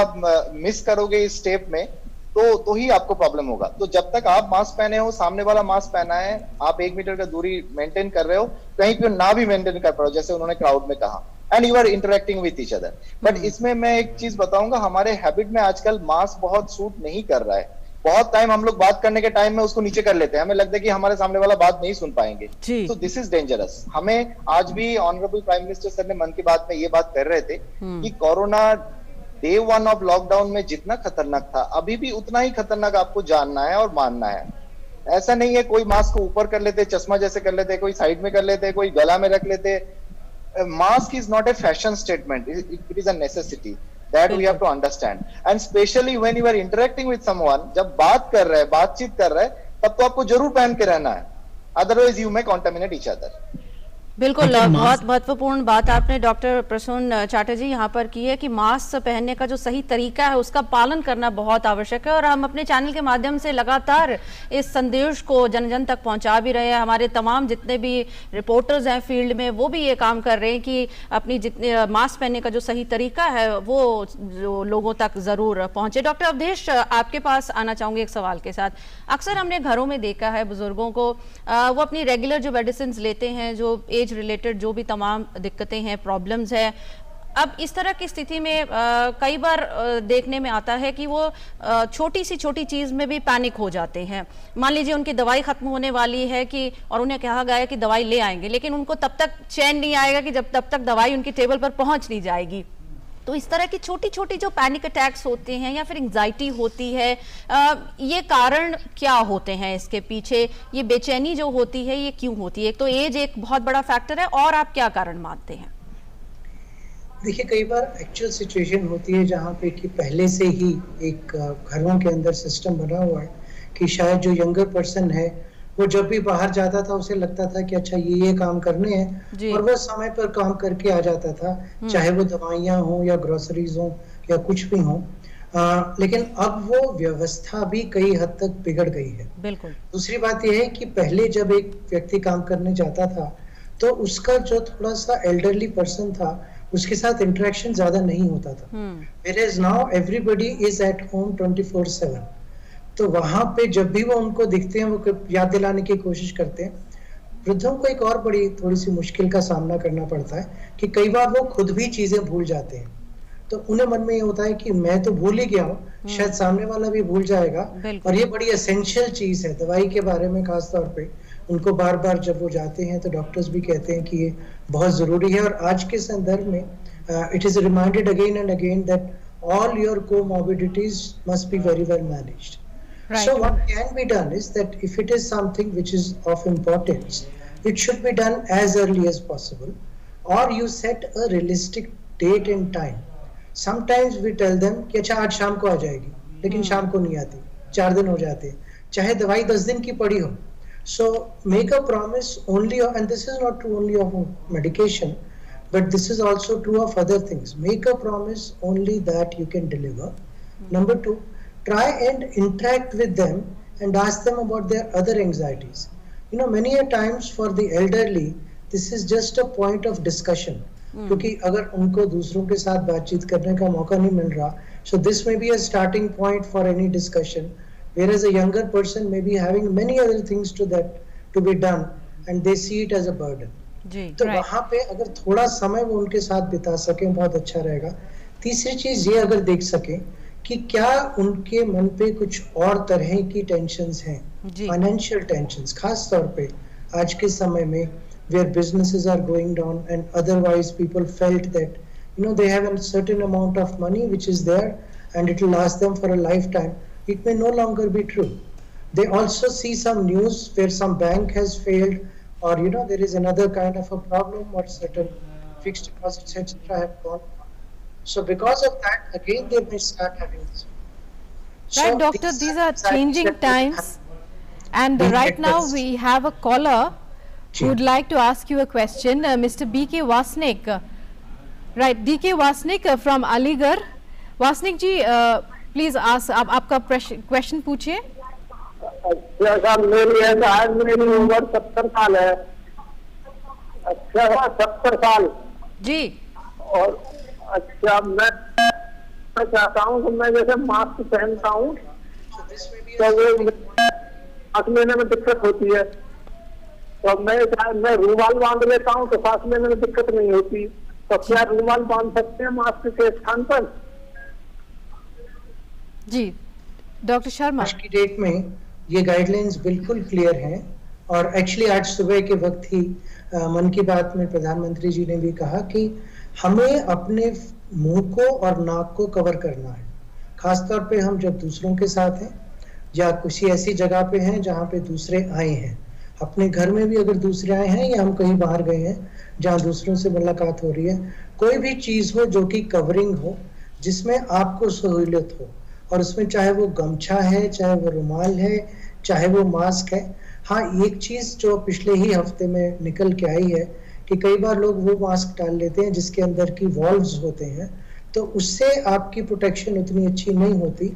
Speaker 5: मिस करोगे इस स्टेप में, तो ही आपको प्रॉब्लम होगा. तो जब तक आप मास्क पहने हो, सामने वाला मास्क पहना है, आप 1 मीटर का दूरी मेंटेन कर रहे हो, कहीं पे ना भी मेंटेन कर पा रहे हो, जैसे उन्होंने क्राउड में कहा, and you are interacting with each other. But इसमें मैं एक चीज बताऊंगा, हमारे हैबिट में आजकल मास्क बहुत सूट नहीं कर रहा है. बहुत टाइम हम लोग बात करने के टाइम में उसको नीचे कर लेते हैं, हमें लगता है कि हमारे सामने वाला बात नहीं सुन पाएंगे. तो दिस इज डेंजरस. हमें आज भी ऑनरेबल प्राइम मिनिस्टर सर ने मन की बात में ये बात कर रहे थे कि कोरोना डे 1 ऑफ लॉकडाउन में जितना खतरनाक था, अभी भी उतना ही खतरनाक आपको जानना है और मानना है. ऐसा नहीं है कोई मास्क को ऊपर कर लेते, चश्मा जैसे कर लेते, कोई साइड में कर लेते, कोई गला में रख लेते. Mask is not a fashion statement, it is a necessity. That we have to understand, and especially when you are interacting with someone, जब बात कर रहे हैं, बातचीत कर रहे हैं, तब तो आपको जरूर पहन के रहना है, otherwise you may contaminate each other.
Speaker 2: बिल्कुल,
Speaker 4: लेकिन
Speaker 2: बहुत महत्वपूर्ण बात आपने डॉक्टर प्रसून चैटर्जी यहाँ पर की है कि मास्क पहनने का जो सही तरीका है उसका पालन करना बहुत आवश्यक है, और हम अपने चैनल के माध्यम से लगातार इस संदेश को जन जन तक पहुँचा भी रहे हैं। हमारे तमाम जितने भी रिपोर्टर्स हैं फील्ड में वो भी ये काम कर रहे हैं कि अपनी जितने मास्क पहनने का जो सही तरीका है वो जो लोगों तक ज़रूर पहुँचे। डॉक्टर अवधेश, आपके पास आना चाहूँगी एक सवाल के साथ। अक्सर हमने घरों में देखा है बुजुर्गों को वो अपनी रेगुलर जो मेडिसिन लेते हैं, जो एज रिलेटेड जो भी तमाम दिक्कतें हैं, प्रॉब्लम्स है, अब इस तरह की स्थिति में कई बार देखने में आता है कि वो छोटी सी छोटी चीज़ में भी पैनिक हो जाते हैं। मान लीजिए उनकी दवाई खत्म होने वाली है कि और उन्हें कहा गया है कि दवाई ले आएंगे, लेकिन उनको तब तक चैन नहीं आएगा कि जब तब तक दवाई उनकी टेबल पर पहुंच नहीं जाएगी। तो इस तरह की छोटी छोटी जो पैनिक अटैक्स होते हैं या फिर एंजाइटी होती है, ये कारण क्या होते हैं इसके पीछे? ये बेचैनी जो होती है ये क्यों होती है? एक तो एज एक बहुत बड़ा फैक्टर है, और आप क्या कारण मानते हैं?
Speaker 3: देखिए, कई बार एक्चुअल सिचुएशन होती है जहाँ पे कि पहले से ही एक घरों के अंदर सिस्टम बना हुआ है कि शायद जो यंगर पर्सन है वो जब भी बाहर जाता था उसे लगता था कि अच्छा ये काम करने हैं, और वो समय पर काम करके आ जाता था, चाहे वो दवाइयाँ हो या ग्रोसरीज हो या कुछ भी हो। लेकिन अब वो व्यवस्था भी कई हद तक बिगड़ गई है।
Speaker 2: बिल्कुल।
Speaker 3: दूसरी बात यह है कि पहले जब एक व्यक्ति काम करने जाता था तो उसका जो थोड़ा सा एल्डरली पर्सन था उसके साथ इंटरेक्शन ज्यादा नहीं होता था। Whereas now everybody is at home 24/7, तो वहां पे जब भी वो उनको दिखते हैं वो याद दिलाने की कोशिश करते हैं। वृद्धों को एक और बड़ी थोड़ी सी मुश्किल का सामना करना पड़ता है कि कई बार वो खुद भी चीजें भूल जाते हैं, तो उन्हें मन में ये होता है कि मैं तो भूल ही गया हूँ, शायद सामने वाला भी भूल जाएगा। और ये बड़ी एसेंशियल चीज है दवाई के बारे में, खास तौर पे उनको बार बार जब वो जाते हैं तो डॉक्टर्स भी कहते हैं कि ये बहुत जरूरी है। और आज के संदर्भ में it is reminded again and again that all your comorbidities must be very well managed. So what can be done is that if it is something which is of importance, it should be done as early as possible, or you set a realistic date and time. Sometimes we tell them कि अच्छा आज शाम को आ जाएगी, लेकिन शाम को नहीं आती, 4 दिन हो जाते हैं, चाहे दवाई 10 दिन की पड़ी हो। So make a promise only, and this is not true only of medication, but this is also true of other things. Make a promise only that you can deliver. Number 2, try and interact with them and ask them about their other anxieties. You know, many a times for the elderly, this is just a point of discussion. क्योंकि अगर उनको दूसरों के साथ बातचीत करने का मौका नहीं मिल रहा, so this may be a starting point for any discussion. Whereas a younger person may be having many other things to be done, and they see it as a burden. तो वहाँ पे अगर थोड़ा समय वो उनके साथ बिता सकें बहुत अच्छा रहेगा। तीसरी चीज ये अगर देख सकें कि क्या उनके मन पे कुछ और तरह की टेंशन्स हैं, फाइनेंशियल टेंशन्स, खास तौर पे आज के समय में where businesses are going down and otherwise people felt that they have a certain amount of money which is there and it will last them for a lifetime. It may no longer be true. They also see some news where some bank has failed, or there is another kind of a problem, or certain fixed deposits etc. have gone. So because of that, again they may start having this.
Speaker 1: Right, doctor, these are changing times, and right now we have a caller who would like to ask you a question, Mr. B.K. Wasnik. Right, D.K. Wasnik from Aligarh. Wasnik ji, please ask, आपका question पूछिए।
Speaker 6: अच्छा साहब, मेरी उम्र 70 साल है। अच्छा 70 साल
Speaker 2: जी।
Speaker 6: और अच्छा मैं चाहता हूँ कि मैं जैसे मास्क पहनता हूँ तो वो सांस लेने में दिक्कत होती है, तो मैं रूमाल बांध लेता हूँ तो सांस लेने में दिक्कत नहीं होती, तो क्या रूमाल बांध सकते हैं मास्क के स्थान पर?
Speaker 1: जी डॉक्टर शर्मा,
Speaker 3: आज की डेट में ये गाइडलाइंस बिल्कुल क्लियर हैं, और एक्चुअली आज सुबह के वक्त ही मन की बात में प्रधानमंत्री जी ने भी कहा कि हमें अपने मुंह को और नाक को कवर करना है, खासतौर पे हम जब दूसरों के साथ हैं या किसी ऐसी जगह पे हैं जहाँ पे दूसरे आए हैं। अपने घर में भी अगर दूसरे आए हैं या हम कहीं बाहर गए हैं जहाँ दूसरों से मुलाकात हो रही है, कोई भी चीज हो जो कि कवरिंग हो, जिसमें आपको सहूलियत हो, और उसमें चाहे वो गमछा है, चाहे वो रुमाल है, चाहे वो मास्क है। हाँ, एक चीज जो पिछले ही हफ्ते में निकल के आई है कि कई बार लोग वो मास्क डाल लेते हैं जिसके अंदर की वॉल्व्स होते हैं, तो उससे आपकी प्रोटेक्शन उतनी अच्छी नहीं होती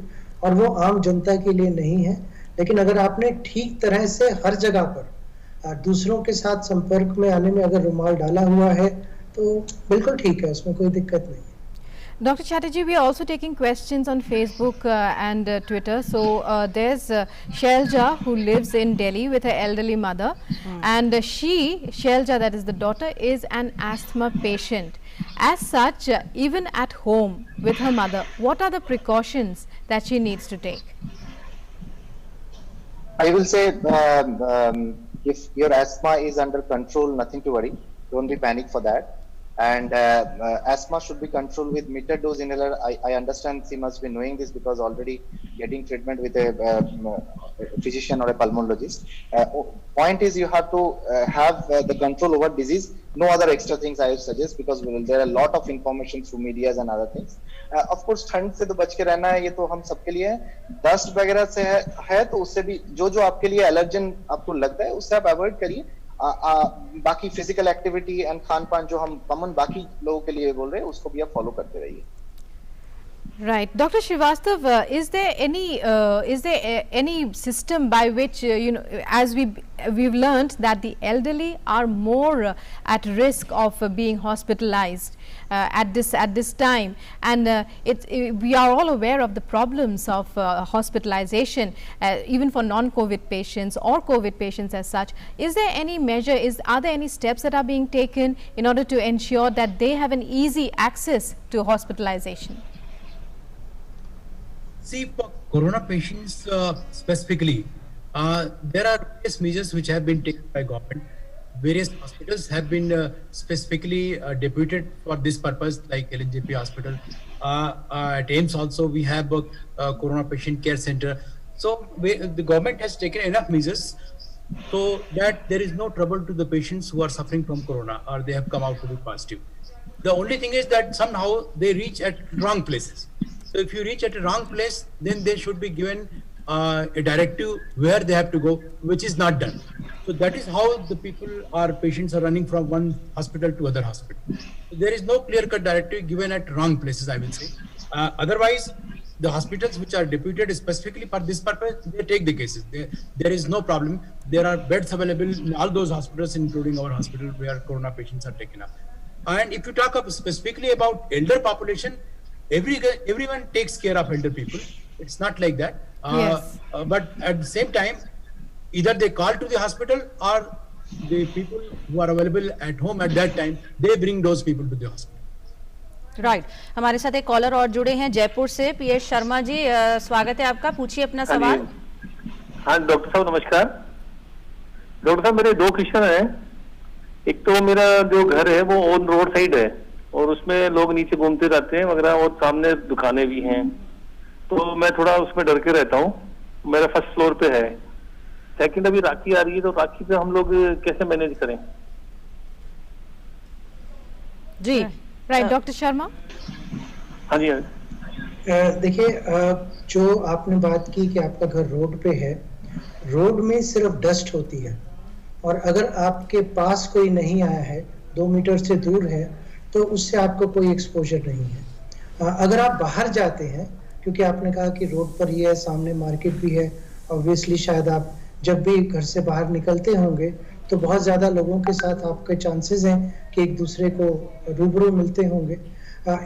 Speaker 3: और वो आम जनता के लिए नहीं है। लेकिन अगर आपने ठीक तरह से हर जगह पर दूसरों के साथ संपर्क में आने में अगर रुमाल डाला हुआ है तो बिल्कुल ठीक है, उसमें कोई दिक्कत नहीं है।
Speaker 1: Dr. Chatterjee, we are also taking questions on Facebook and Twitter. So there's Shelja, who lives in Delhi with her elderly mother, and Shelja, that is the daughter, is an asthma patient. As such, even at home with her mother, what are the precautions that she needs to take?
Speaker 5: I will say, if your asthma is under control, nothing to worry. Don't be panic for that. And asthma should be controlled with metered dose inhaler. I understand she must be knowing this because already getting treatment with a physician or a pulmonologist. Point is you have to have the control over disease. No other extra things I would suggest because there are a lot of information through medias and other things. Of course ठंड से तो बच के रहना है, ये तो हम सबके लिए है। डस्ट वगैरह से है तो उससे भी जो आपके लिए एलर्जन आपको लगता है उससे आप अवॉइड करिए। बाकी फिजिकल एक्टिविटी एंड खान पान जो हम कॉमन बाकी लोगों के लिए बोल रहे हैं उसको भी आप फॉलो करते रहिए।
Speaker 1: Right, Dr. Srivastav, is there any system by which as we've learned that the elderly are more at risk of being hospitalized at this time, and we are all aware of the problems of hospitalization even for non-COVID patients or COVID patients as such. Is there any measure? Are there any steps that are being taken in order to ensure that they have an easy access to hospitalization?
Speaker 4: See, for corona patients specifically, there are various measures which have been taken by government. Various hospitals have been specifically deputed for this purpose, like LNJP hospital. At AIIMS also we have a corona patient care center. So the government has taken enough measures so that there is no trouble to the patients who are suffering from corona or they have come out to be positive. The only thing is that somehow they reach at wrong places. So if you reach at a wrong place, then they should be given a directive where they have to go, which is not done. So that is how the patients are running from one hospital to other hospital. So there is no clear-cut directive given at wrong places, I will say. Otherwise, the hospitals which are deputed specifically for this purpose, they take the cases. There is no problem. There are beds available in all those hospitals, including our hospital, where corona patients are taken up. And if you talk specifically about elder population, everyone takes care of elder people. It's not like that.
Speaker 1: Yes.
Speaker 4: But at the same time, either they call to the hospital or the people who are available at home at that time, they bring those people to the hospital.
Speaker 2: Right हमारे साथ एक collar और जुड़े हैं जयपुर से। PS Sharma ji, स्वागत है आपका, पूछिए अपना सवाल।
Speaker 6: हाँ डॉक्टर साहब नमस्कार। डॉक्टर साहब मेरे दो क्वेश्चन हैं। एक तो मेरा जो घर है वो ऑन रोड साइड है और उसमें लोग नीचे घूमते रहते हैं वगैरह और सामने दुकानें भी हैं, तो मैं थोड़ा उसमें डर के रहता हूँ। मेरा फर्स्ट फ्लोर पे है। सेकंड अभी राखी आ रही है, तो राखी पे हम लोग कैसे मैनेज करें?
Speaker 2: जी
Speaker 1: राइट, डॉक्टर शर्मा।
Speaker 6: हाँ जी।
Speaker 3: देखिए, जो आपने बात की कि आपका घर रोड पे है, रोड में सिर्फ डस्ट होती है और अगर आपके पास कोई नहीं आया है, 2 मीटर से दूर है, तो उससे आपको कोई एक्सपोजर नहीं है। अगर आप बाहर जाते हैं, क्योंकि आपने कहा कि रोड पर ही है, सामने मार्केट भी है, ऑब्वियसली शायद आप जब भी घर से बाहर निकलते होंगे तो बहुत ज़्यादा लोगों के साथ आपके चांसेस हैं कि एक दूसरे को रूबरू मिलते होंगे।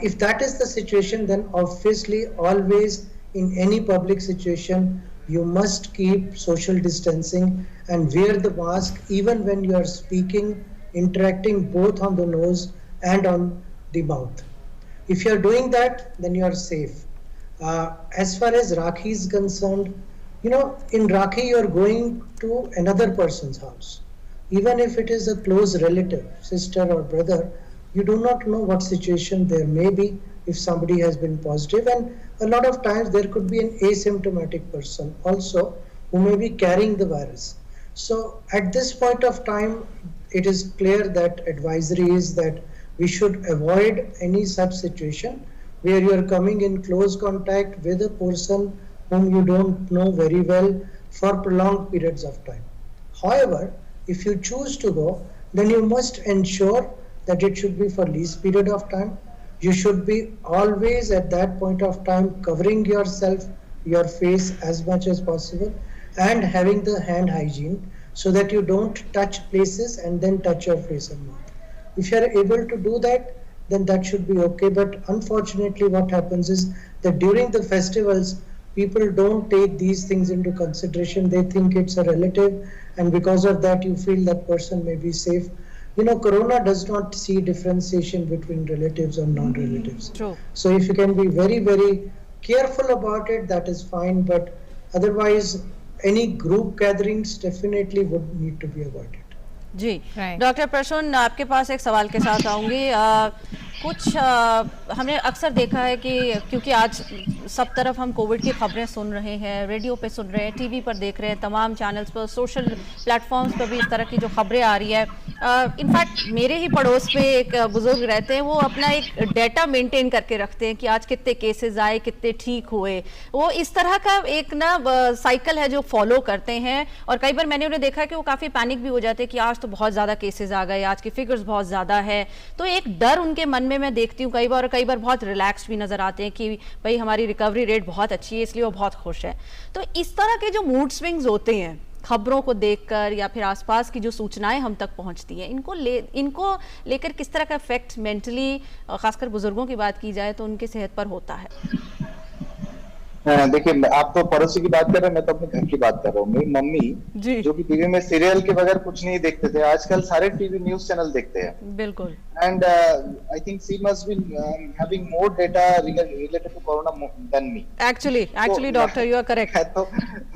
Speaker 3: If that is the situation, then obviously always in any public situation you must keep social distancing and wear the mask even when you are speaking, interacting both on the nose and on the mouth. If you are doing that, then you are safe. As far as Rakhi is concerned, in Rakhi you are going to another person's house. Even if it is a close relative, sister or brother, you do not know what situation there may be if somebody has been positive, and a lot of times there could be an asymptomatic person also who may be carrying the virus. So at this point of time, it is clear that advisory is that we should avoid any such situation where you are coming in close contact with a person whom you don't know very well for prolonged periods of time. However, if you choose to go, then you must ensure that it should be for least period of time. You should be always at that point of time covering yourself, your face as much as possible, and having the hand hygiene so that you don't touch places and then touch your face and mouth. If you are able to do that, then that should be okay. But unfortunately, what happens is that during the festivals, people don't take these things into consideration. They think it's a relative, and because of that, you feel that person may be safe. You know, Corona does not see differentiation between relatives or non-relatives.
Speaker 2: True.
Speaker 3: So if you can be very, very careful about it, that is fine. But otherwise, any group gatherings definitely would need to be avoided.
Speaker 2: जी
Speaker 1: Right.
Speaker 2: Doctor Prasoon, आपके पास एक सवाल के साथ आऊँगी। कुछ हमने अक्सर देखा है कि क्योंकि आज सब तरफ हम कोविड की खबरें सुन रहे हैं, रेडियो पे सुन रहे हैं, टीवी पर देख रहे हैं, तमाम चैनल्स पर, सोशल प्लेटफॉर्म्स पर भी इस तरह की जो खबरें आ रही है। इनफैक्ट मेरे ही पड़ोस पे एक बुजुर्ग रहते हैं, वो अपना एक डाटा मेंटेन करके रखते हैं कि आज कितने केसेस आए, कितने ठीक हुए। वो इस तरह का एक ना साइकिल है जो फॉलो करते हैं, और कई बार मैंने उन्हें देखा है कि वो काफ़ी पैनिक भी हो जाते हैं कि आज तो बहुत ज़्यादा केसेस आ गए, आज की फिगर्स बहुत ज़्यादा है। तो एक डर उनके मन में मैं देखती हूँ कई बार बहुत रिलैक्स्ड भी नज़र आते हैं कि भाई हमारी रिकवरी रेट बहुत अच्छी है, इसलिए वो बहुत खुश है। तो इस तरह के जो मूड स्विंग्स होते हैं खबरों को देखकर या फिर आसपास की जो सूचनाएं हम तक पहुंचती हैं, इनको लेकर किस तरह का इफेक्ट मेंटली, खासकर बुजुर्गों की बात की जाए तो उनकी सेहत पर होता है?
Speaker 5: देखिए, आप तो पड़ोसी की बात कर रहे हैं, मैं तो अपने घर की बात कर रहा हूँ। मेरी मम्मी जो कि टीवी में सीरियल के बगैर कुछ नहीं देखते थे, आजकल सारे टीवी न्यूज चैनल देखते हैं।
Speaker 2: बिल्कुल।
Speaker 5: And I think she must be having more data related to corona than me.
Speaker 2: Actually doctor, you are correct.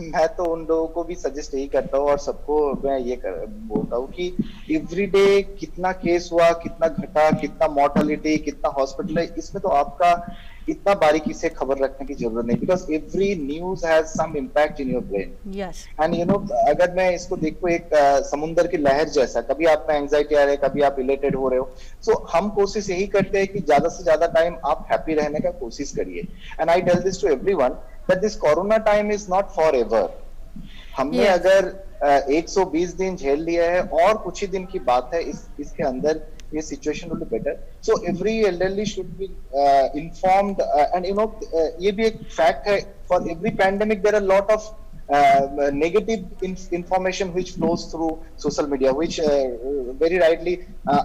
Speaker 5: मैं तो उन लोगों को भी सजेस्ट यही करता हूँ, और सबको मैं ये बोलता हूँ कि एवरीडे कितना केस हुआ, कितना घटा, कितना मॉर्टेलिटी, कितना हॉस्पिटल है, इसमें तो आपका इतना बारीकी से खबर रखने की जरूरत नहीं, because every news has some impact in your brain.
Speaker 2: Yes.
Speaker 5: And you know, अगर मैं इसको देखूं एक समुंदर की लहर जैसा, कभी आप में एंजाइटी आ रही है, कभी आप इलेटेड हो रहे हो, सो हम कोशिश यही करते हैं कि ज्यादा से ज्यादा टाइम आप हैप्पी रहने का कोशिश करिए। And I tell this to everyone that this corona time is not forever. हमने अगर 120 दिन झेल लिया है और कुछ ही दिन की बात है, इसके अंदर ये situation will be better. So every elderly should be informed, and you know, ये भी एक fact है, for every pandemic there are a lot of negative information which flows through social media, which very rightly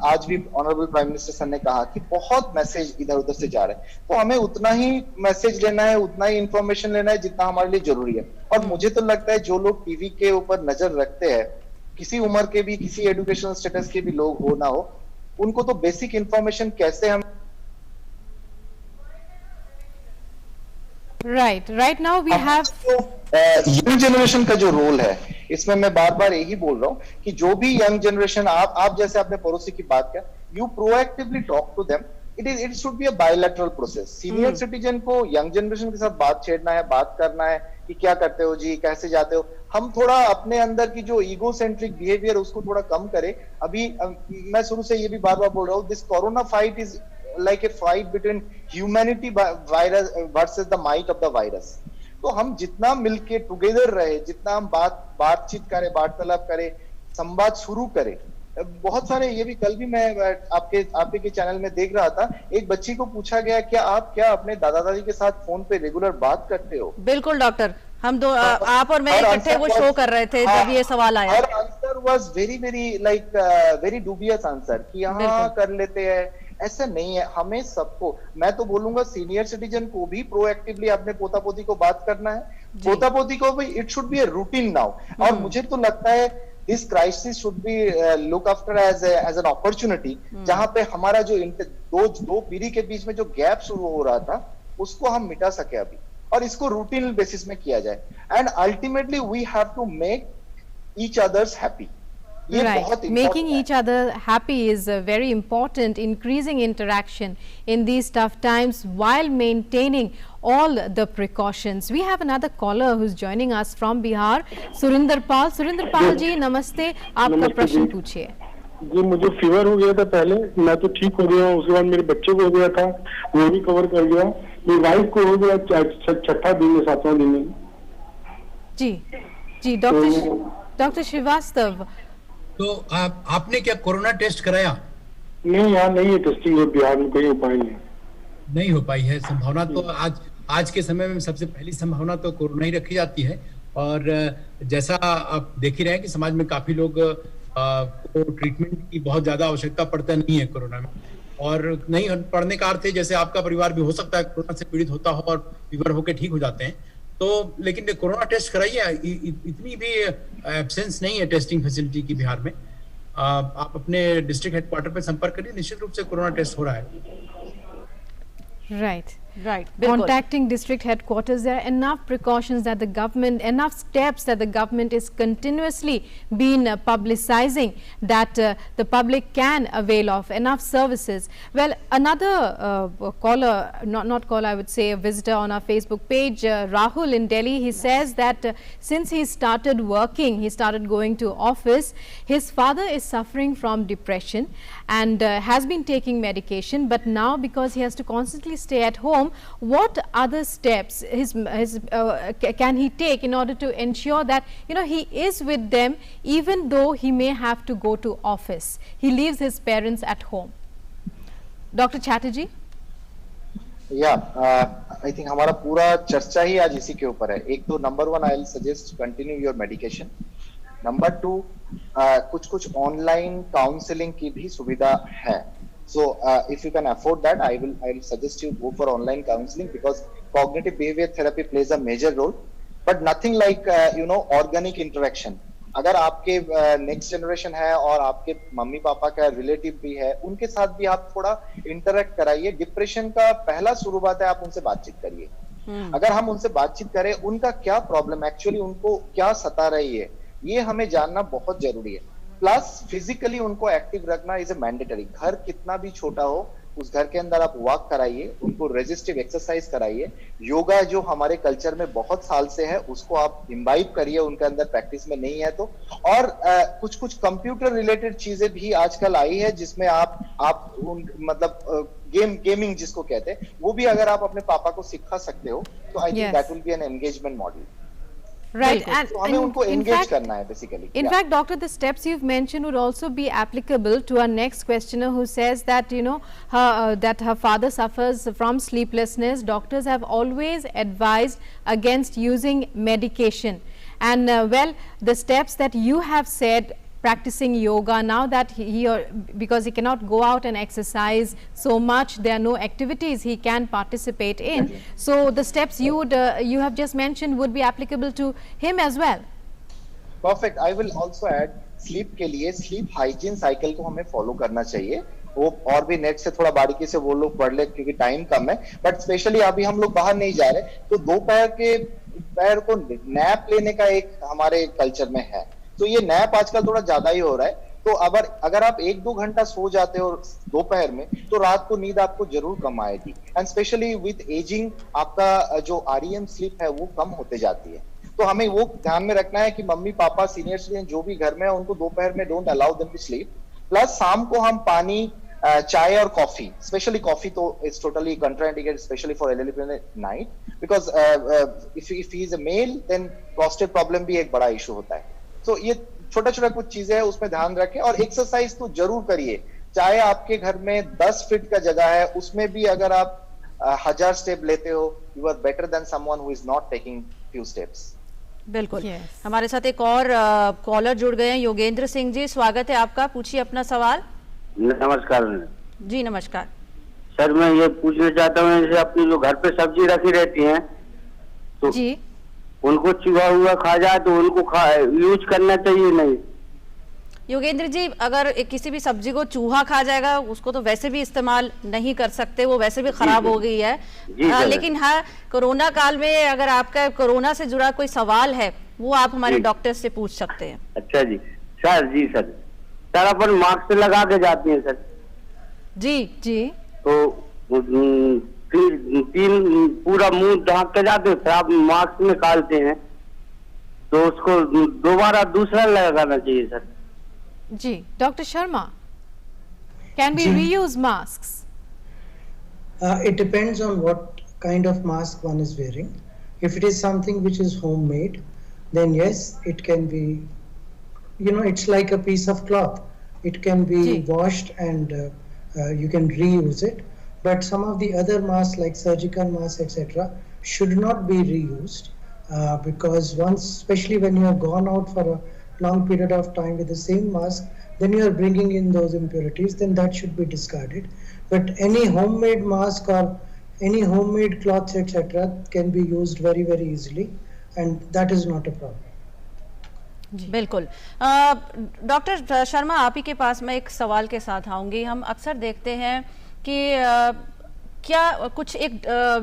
Speaker 5: आज भी honorable prime minister sir ने कहा कि बहुत मैसेज इधर उधर से जा रहे हैं, तो हमें उतना ही मैसेज लेना है, उतना ही इंफॉर्मेशन लेना है जितना हमारे लिए जरूरी है। और मुझे तो लगता है जो लोग टीवी के ऊपर नजर रखते हैं, किसी उम्र के भी, किसी एजुकेशनल स्टेटस के भी लोग हो ना हो, उनको तो बेसिक इंफॉर्मेशन कैसे हम
Speaker 1: right now we have
Speaker 5: young generation का जो रोल है, इसमें मैं बार बार यही बोल रहा हूँ कि जो भी यंग जनरेशन, आप जैसे अपने पड़ोसी की बात कर, you proactively talk to them. It should be a bilateral process. Senior citizen को यंग जनरेशन के साथ बात छेड़ना है, बात करना है कि क्या करते हो जी, कैसे जाते हो। हम थोड़ा अपने अंदर की जो ईगो सेंट्रिक बिहेवियर उसको थोड़ा कम करें। अभी मैं शुरू से ये भी बार बार बोल रहा हूँ, this corona fight is like a fight between humanity virus versus the might of the virus. तो हम जितना मिलके टुगेदर रहे, जितना हम बातचीत करें, वार्तालाप करें, संवाद शुरू करें। बहुत सारे, ये भी कल भी मैं आपके के चैनल में देख रहा था, एक बच्ची को पूछा गया क्या आप अपने दादा दादी के साथ फोन पे रेगुलर बात करते हो?
Speaker 2: बिल्कुल डॉक्टर, हम दो आप और मैं इकट्ठे वो शो कर रहे थे जब ये सवाल आया।
Speaker 5: और answer was very very like very dubious answer कि हाँ कर लेते हैं, ऐसा नहीं है। हमें सबको, मैं तो बोलूंगा सीनियर सिटीजन को भी प्रोएक्टिवली अपने पोता पोती को बात करना है, पोता पोती को भी it should be a routine now. और मुझे तो लगता है this crisis should be look after as an opportunity, जहां पे हमारा जो दो पीढ़ी के बीच में जो गैप शुरू हो रहा था उसको हम मिटा सके अभी, और इसको रूटीन बेसिस में किया जाए। And ultimately we have to make each others happy.
Speaker 1: Right, making each other happy is very important. Increasing interaction in these tough times while maintaining all the precautions. We have another caller who's joining us from Bihar, Surinder Pal. Surinder Pal जी नमस्ते, आपका प्रश्न पूछिए।
Speaker 6: जी, मुझे fever हो गया था पहले, मैं तो ठीक हो गया, उसके बाद मेरे बच्चे को हो गया था, वो भी कवर कर गया, मेरी वाइफ को हो गया 6वां दिन में 7वां दिन में।
Speaker 1: जी डॉक्टर श्रीवास्तव,
Speaker 4: तो आपने क्या कोरोना टेस्ट कराया?
Speaker 6: नहीं, यहाँ नहीं है टेस्टिंग, बिहार में कोई उपाय
Speaker 4: नहीं हो पाई है। संभावना तो आज के समय में सबसे पहली संभावना तो कोरोना ही रखी जाती है। और जैसा आप देख ही रहे हैं कि समाज में काफी लोग को ट्रीटमेंट की बहुत ज्यादा आवश्यकता पड़ता नहीं है कोरोना में, और नहीं पड़ने का अर्थ है जैसे आपका परिवार भी हो सकता है कोरोना से पीड़ित होता हो और फीवर होकर ठीक हो जाते हैं। तो लेकिन कोरोना टेस्ट कराइए, इतनी भी एब्सेंस नहीं है टेस्टिंग फैसिलिटी की बिहार में। आप अपने डिस्ट्रिक्ट हेडक्वार्टर पे संपर्क करिए, निश्चित रूप से कोरोना टेस्ट हो रहा है।
Speaker 1: Right.
Speaker 2: Right.
Speaker 1: Contacting district headquarters, there are enough precautions that the government, enough steps that the government is continuously been publicizing that the public can avail of, enough services. Well, another caller, not caller, I would say a visitor on our Facebook page, Rahul in Delhi, he says that since he started working, he started going to office, his father is suffering from depression and has been taking medication, but now because he has to constantly stay at home, what other steps can he take in order to ensure that he is with them even though he may have to go to office? He leaves his parents at home. Dr. Chatterjee?
Speaker 5: I think हमारा पूरा चर्चा ही आज इसी के ऊपर है। एक तो number 1 I'll suggest continue your medication. Number 2 कुछ ऑनलाइन काउंसलिंग की भी सुविधा है। So if you can afford that, I will suggest you go for online counseling, because cognitive behavior therapy plays a major role, but nothing like organic interaction. अगर आपके next generation है और आपके mummy papa का relative भी है, उनके साथ भी आप थोड़ा इंटरेक्ट कराइए। डिप्रेशन का पहला शुरुआत है, आप उनसे बातचीत करिए। अगर हम उनसे बातचीत करें, उनका क्या प्रॉब्लम, एक्चुअली उनको क्या सता रही है, ये हमें जानना बहुत जरूरी है। प्लस फिजिकली उनको एक्टिव रखना इज ए मैंडेटरी। घर कितना भी छोटा हो, उस घर के अंदर आप वॉक कराइए, उनको रेजिस्टिव एक्सरसाइज कराइए। योगा जो हमारे कल्चर में बहुत साल से है, उसको आप इम्बाइब करिए, उनके अंदर प्रैक्टिस में नहीं है तो। और कुछ कंप्यूटर रिलेटेड चीजें भी आजकल आई है, जिसमें आप मतलब गेमिंग जिसको कहते हैं, वो भी अगर आप अपने पापा को सिखा सकते हो तो I think that will be an engagement model.
Speaker 1: Right, and
Speaker 5: in
Speaker 1: fact, doctor, the steps you've mentioned would also be applicable to our next questioner who says that that her father suffers from sleeplessness. Doctors have always advised against using medication, and well, the steps that you have said, practicing yoga, now that because he cannot go out and exercise so much, there are no activities he can participate in. So the steps you have just mentioned would be applicable to him as well.
Speaker 5: Perfect. I will also add, sleep के लिए sleep hygiene cycle को हमें follow करना चाहिए। वो और भी net से थोड़ा बारीकी से वो लोग पढ़ ले, क्योंकि टाइम कम है। बट स्पेशली अभी हम लोग बाहर नहीं जा रहे, तो दोपहर को नैप लेने का एक हमारे कल्चर में है। तो ये नैप आजकल थोड़ा ज्यादा ही हो रहा है। तो अगर आप 1-2 घंटा सो जाते हो दोपहर में, तो रात को नींद आपको जरूर कम आएगी। एंड स्पेशली विद एजिंग आपका जो REM स्लीप है वो कम होते जाती है। तो हमें वो ध्यान में रखना है कि मम्मी पापा सीनियर सिटीजन जो भी घर में है, उनको दोपहर में don't allow them to sleep. Plus शाम को हम पानी, चाय और कॉफी, स्पेशली कॉफी तो is totally contraindicated, specially for elderly night, because if he is a male then prostate problem भी एक बड़ा इशू होता है। तो ये छोटा कुछ चीजें हैं, उसमें ध्यान रखें। और एक्सरसाइज तो जरूर करिए, चाहे आपके घर में 10 फीट का जगह है, उसमें भी अगर आप 1000 स्टेप लेते हो, you are better than someone who is not taking few steps.
Speaker 2: बिल्कुल। हमारे साथ एक और कॉलर जुड़ गए हैं, योगेंद्र सिंह जी, स्वागत है आपका, पूछिए अपना सवाल।
Speaker 7: नमस्कार
Speaker 2: जी। नमस्कार
Speaker 7: सर, मैं ये पूछना चाहता हूँ, जैसे अपनी जो घर पे सब्जी रखी रहती है, तो
Speaker 2: जी
Speaker 7: उनको चूहा हुआ खा जाए तो उनको यूज करना चाहिए नहीं?
Speaker 2: योगेंद्र जी, अगर किसी भी सब्जी को चूहा खा जाएगा, उसको तो वैसे भी इस्तेमाल नहीं कर सकते, वो वैसे भी खराब हो गई है। लेकिन हाँ, कोरोना काल में अगर आपका कोरोना से जुड़ा कोई सवाल है, वो आप हमारे डॉक्टर से पूछ सकते हैं।
Speaker 7: अच्छा जी सर, अपन मास्क लगा के जाती हैं सर।
Speaker 2: जी।
Speaker 7: तो तीन पूरा मुंह ढक के जाते हैं, फिर आप मास्क निकालते हैं, तो उसको दोबारा दूसरा लगाना चाहिए सर।
Speaker 1: जी doctor Sharma, can we reuse masks?
Speaker 3: It depends on what kind of mask one is wearing. If it is something which is homemade, then yes, it can be it's like a piece of cloth. It can be washed and you can reuse it. But some of the other masks like surgical masks, etc., should not be reused because once, especially when you have gone out for a long period of time with the same mask, then you are bringing in those impurities, then that should be discarded. But any homemade mask or any homemade cloths, etc., can be used very, very easily, and that is not a problem.
Speaker 2: बिल्कुल। Doctor Sharma, आप ही के पास मैं एक सवाल के साथ आऊंगी। हम अक्सर देखते हैं कि क्या कुछ एक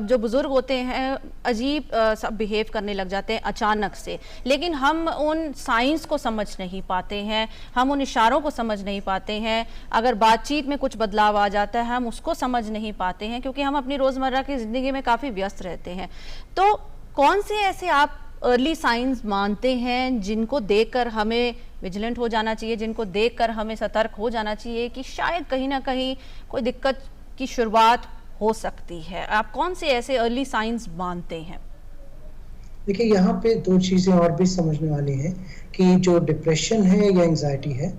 Speaker 2: जो बुजुर्ग होते हैं अजीब सब बिहेव करने लग जाते हैं अचानक से, लेकिन हम उन साइंस को समझ नहीं पाते हैं, हम उन इशारों को समझ नहीं पाते हैं। अगर बातचीत में कुछ बदलाव आ जाता है हम उसको समझ नहीं पाते हैं, क्योंकि हम अपनी रोज़मर्रा की ज़िंदगी में काफ़ी व्यस्त रहते हैं। तो कौन से ऐसे आप अर्ली साइंस मानते हैं जिनको देखकर हमें विजिलेंट हो जाना चाहिए, जिनको देखकर हमें सतर्क हो जाना चाहिए कि शायद कहीं ना कहीं कोई दिक्कत की शुरुआत हो सकती है? आप कौन से ऐसे अर्ली साइंस मानते हैं?
Speaker 3: देखिए, यहाँ पे दो चीजें और भी समझने वाली हैं कि जो डिप्रेशन है या एंजाइटी है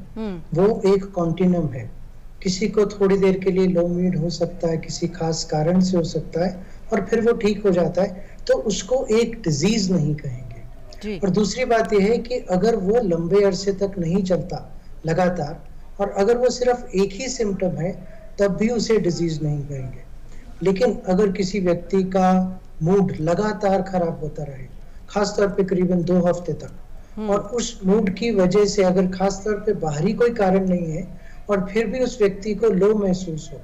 Speaker 3: वो एक कॉन्टिन्यूम है। किसी को थोड़ी देर के लिए लो मूड हो सकता है, किसी खास कारण से हो सकता है, और फिर वो ठीक हो जाता है, तो उसको एक डिजीज नहीं कहेंगे। और दूसरी बात यह है कि अगर वो लंबे अरसे तक नहीं चलता लगातार, और अगर वो सिर्फ एक ही सिम्टम है, तब भी उसे डिजीज नहीं कहेंगे। लेकिन अगर किसी व्यक्ति का मूड लगातार खराब होता रहे, खासतौर पे करीबन 2 हफ्ते तक, और उस मूड की वजह से अगर खासतौर पे बाहरी कोई कारण नहीं है और फिर भी उस व्यक्ति को लो महसूस हो,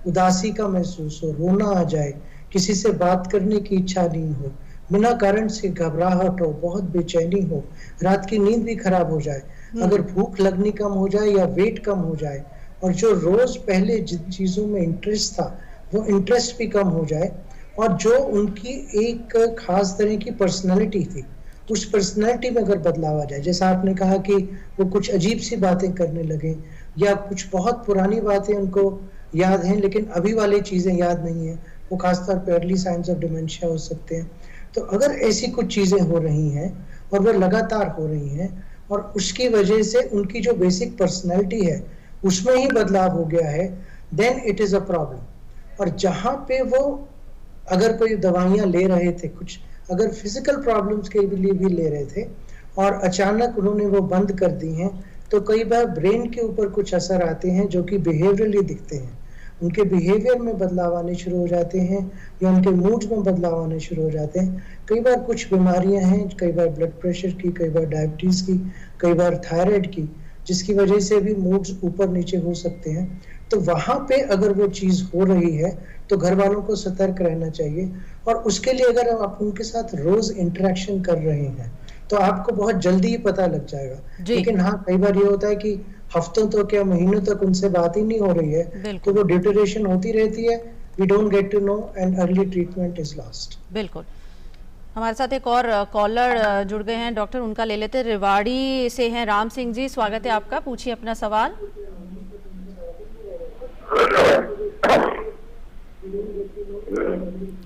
Speaker 3: उदासी का महसूस हो, रोना आ जाए, किसी से बात करने की इच्छा नहीं हो, बिना कारण से घबराहट हो, बहुत बेचैनी हो, रात की नींद भी खराब हो जाए, अगर भूख लगनी कम हो जाए या वेट कम हो जाए, और जो रोज पहले जिन चीजों में इंटरेस्ट था वो इंटरेस्ट भी कम हो जाए, और जो उनकी एक खास तरह की पर्सनालिटी थी उस पर्सनालिटी में अगर बदलाव आ जाए, जैसा आपने कहा कि वो कुछ अजीब सी बातें करने लगे या कुछ बहुत पुरानी बातें उनको याद हैं लेकिन अभी वाली चीजें याद नहीं है, वो खासतौर पर अर्ली साइंस ऑफ डिमेंशिया हो सकते हैं। तो अगर ऐसी कुछ चीजें हो रही हैं और वो लगातार हो रही हैं और उसकी वजह से उनकी जो बेसिक पर्सनैलिटी है उसमें ही बदलाव हो गया है, then it is a problem. और जहाँ पे वो अगर कोई दवाइयाँ ले रहे थे, कुछ अगर फिजिकल प्रॉब्लम्स के लिए भी ले रहे थे और अचानक उन्होंने वो बंद कर दी हैं, तो कई बार ब्रेन के ऊपर कुछ असर आते हैं जो कि बिहेवियरली दिखते हैं। उनके बिहेवियर में बदलाव आने शुरू हो जाते हैं या उनके मूड में बदलाव आने शुरू हो जाते हैं। कई बार कुछ बीमारियां हैं, कई बार ब्लड प्रेशर की, कई बार डायबिटीज की, कई बार थायराइड की, जिसकी वजह से भी मूड्स ऊपर नीचे हो सकते हैं। तो वहां पे अगर वो चीज हो रही है तो घर वालों को सतर्क रहना चाहिए, और उसके लिए अगर आप उनके साथ रोज इंटरेक्शन कर रहे हैं तो आपको बहुत जल्दी ही पता लग जाएगा। लेकिन हाँ, कई बार ये होता है कि हफ्तों तो क्या महीनों तक उनसे बात ही नहीं हो रही है, तो वो डिटेरियोरेशन होती रहती है, we don't get to know and early treatment is lost.
Speaker 2: बिल्कुल। हमारे साथ एक और कॉलर जुड़ गए हैं डॉक्टर, उनका ले लेते हैं। रेवाड़ी से हैं राम सिंह जी, स्वागत है आपका, पूछिए अपना सवाल।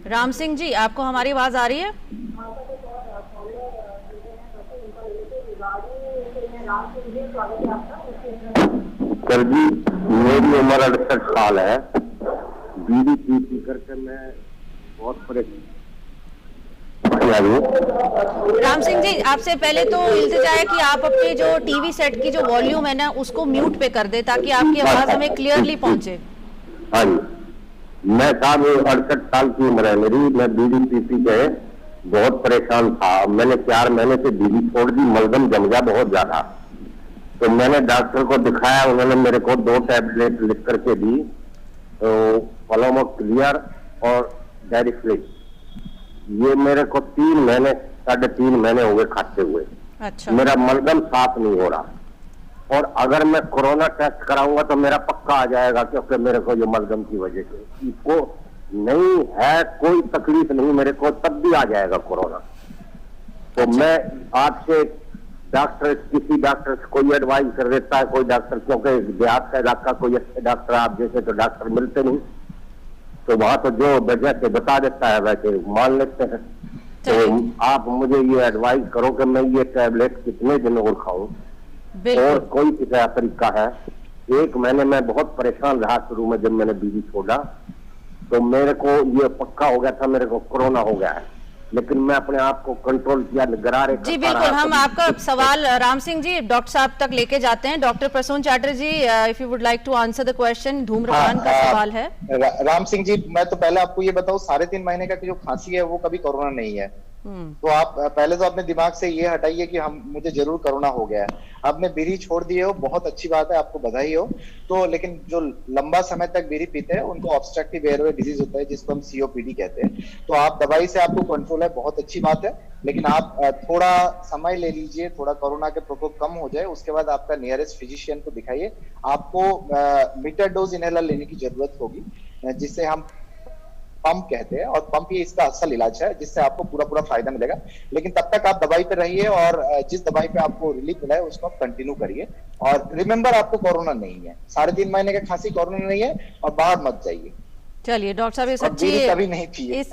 Speaker 2: राम सिंह जी, आपको हमारी आवाज आ रही है?
Speaker 9: सर जी, मेरी उम्र 68 साल है, बीड़ी पी करके मैं बहुत परेशान।
Speaker 2: राम सिंह जी, आपसे पहले तो इल्तिजा है कि आप अपने जो टीवी सेट की जो वॉल्यूम है ना उसको म्यूट पे कर दे ताकि आपकी आवाज हमें क्लियरली पहुंचे।
Speaker 9: हाँ जी, मैं साहब 68 साल की उम्र है मेरी, मैं बीड़ी पी के बहुत परेशान था। मैंने 4 महीने से बीड़ी छोड़ दी, मलगम जम गया बहुत ज्यादा। तो मैंने डॉक्टर को दिखाया, उन्होंने मेरे को 2 टैबलेट लिख करके दी, तो फॉलोमो क्लियर और डायरिफ्लिक्स। ये मेरे को 3 महीने 3.5 महीने हो गए खाते हुए।
Speaker 2: अच्छा।
Speaker 9: मेरा मलगम साफ नहीं हो रहा, और अगर मैं कोरोना टेस्ट कराऊंगा तो मेरा पक्का आ जाएगा, क्योंकि मेरे को ये मलगम की वजह से इसको नहीं है कोई तकलीफ नहीं मेरे को, तब भी आ जाएगा कोरोना। तो मैं आपसे डॉक्टर, किसी डॉक्टर से कोई एडवाइस कर देता है कोई डॉक्टर, क्योंकि देहात का इलाका कोई अच्छे डॉक्टर आप जैसे तो डॉक्टर मिलते नहीं, तो वहां तो जो वजह से बता देता है वैसे मान लेते हैं। तो आप मुझे ये एडवाइस करो कि मैं ये टैबलेट कितने दिन और खाऊं?
Speaker 7: और कोई दूसरा तरीका है। 1 महीने में बहुत परेशान रहा शुरू में, जब मैंने बीवी छोड़ा तो मेरे को ये पक्का हो गया था मेरे को कोरोना हो गया है, लेकिन मैं अपने आप को कंट्रोल किया, गरारे
Speaker 2: जी बिल्कुल। हम आपका सवाल राम सिंह जी डॉक्टर साहब तक लेके जाते हैं। Doctor Prasoon Chatterjee, if you would like to answer the question, धूम्रपान का सवाल है।
Speaker 5: राम सिंह जी, मैं तो पहले आपको ये बताऊं, 3.5 महीने का जो खांसी है वो कभी कोरोना नहीं है। तो आप पहले तो अपने दिमाग से ये हटाइए कि मुझे जरूर कोरोना हो गया है। आपने बीड़ी छोड़ दिए हो, बहुत अच्छी बात है, आपको बधाई हो। तो लेकिन जो लंबा समय तक बीड़ी पीते हैं उनको ऑब्स्ट्रक्टिव एयरवे डिजीज होता है, जिसको हम COPD कहते हैं। तो आप दवाई से आपको कंट्रोल है, बहुत अच्छी बात है, लेकिन आप थोड़ा समय ले लीजिए, थोड़ा कोरोना के प्रकोप कम हो जाए, उसके बाद आपका नियरेस्ट फिजिशियन को दिखाइए। आपको मीटर डोज इनहेलर लेने की जरूरत होगी, जिससे हम पंप कहते हैं, और पंप ही इसका असल इलाज है, जिससे आपको पूरा फायदा मिलेगा। लेकिन तब तक आप दवाई पे रहिए, और जिस दवाई पे आपको रिलीफ मिला है उसको आप कंटिन्यू करिए। और रिमेंबर, आपको कोरोना नहीं है, 3.5 महीने का खांसी कोरोना नहीं है, और बाहर मत जाइए।
Speaker 2: चलिए डॉक्टर साहब,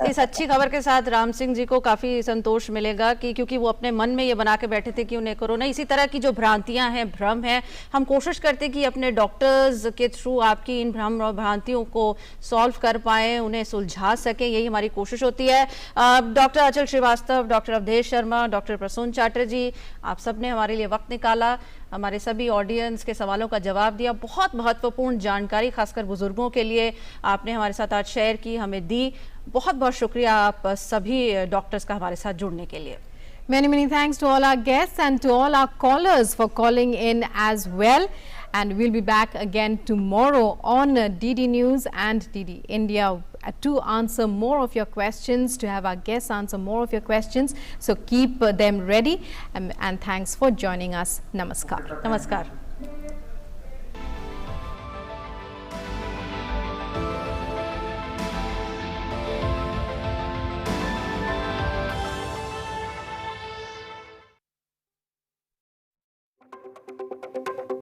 Speaker 2: इस अच्छी खबर के साथ राम सिंह जी को काफी संतोष मिलेगा कि क्योंकि वो अपने मन में ये बना के बैठे थे कि उन्हें कोरोना। इसी तरह की जो भ्रांतियां हैं, भ्रम है, हम कोशिश करते कि अपने डॉक्टर्स के थ्रू आपकी इन भ्रम और भ्रांतियों को सॉल्व कर पाए, उन्हें सुलझा सके, यही हमारी कोशिश होती है। Doctor Achal Srivastava, doctor Awadhesh Sharma, doctor Prasoon Chatterjee, आप सबने हमारे लिए वक्त निकाला, हमारे सभी ऑडियंस के सवालों का जवाब दिया। बहुत महत्वपूर्ण जानकारी खासकर बुजुर्गों के लिए आपने हमारे साथ आज शेयर की, हमें दी। बहुत बहुत शुक्रिया आप सभी डॉक्टर्स का हमारे साथ जुड़ने के लिए।
Speaker 1: Many thanks to all our guests and to all our callers for calling in as well. And we'll be back again tomorrow on DD News and DD India to answer more of your questions, to have our guests answer more of your questions. So keep them ready, and thanks for joining us. Namaskar.
Speaker 2: Namaskar.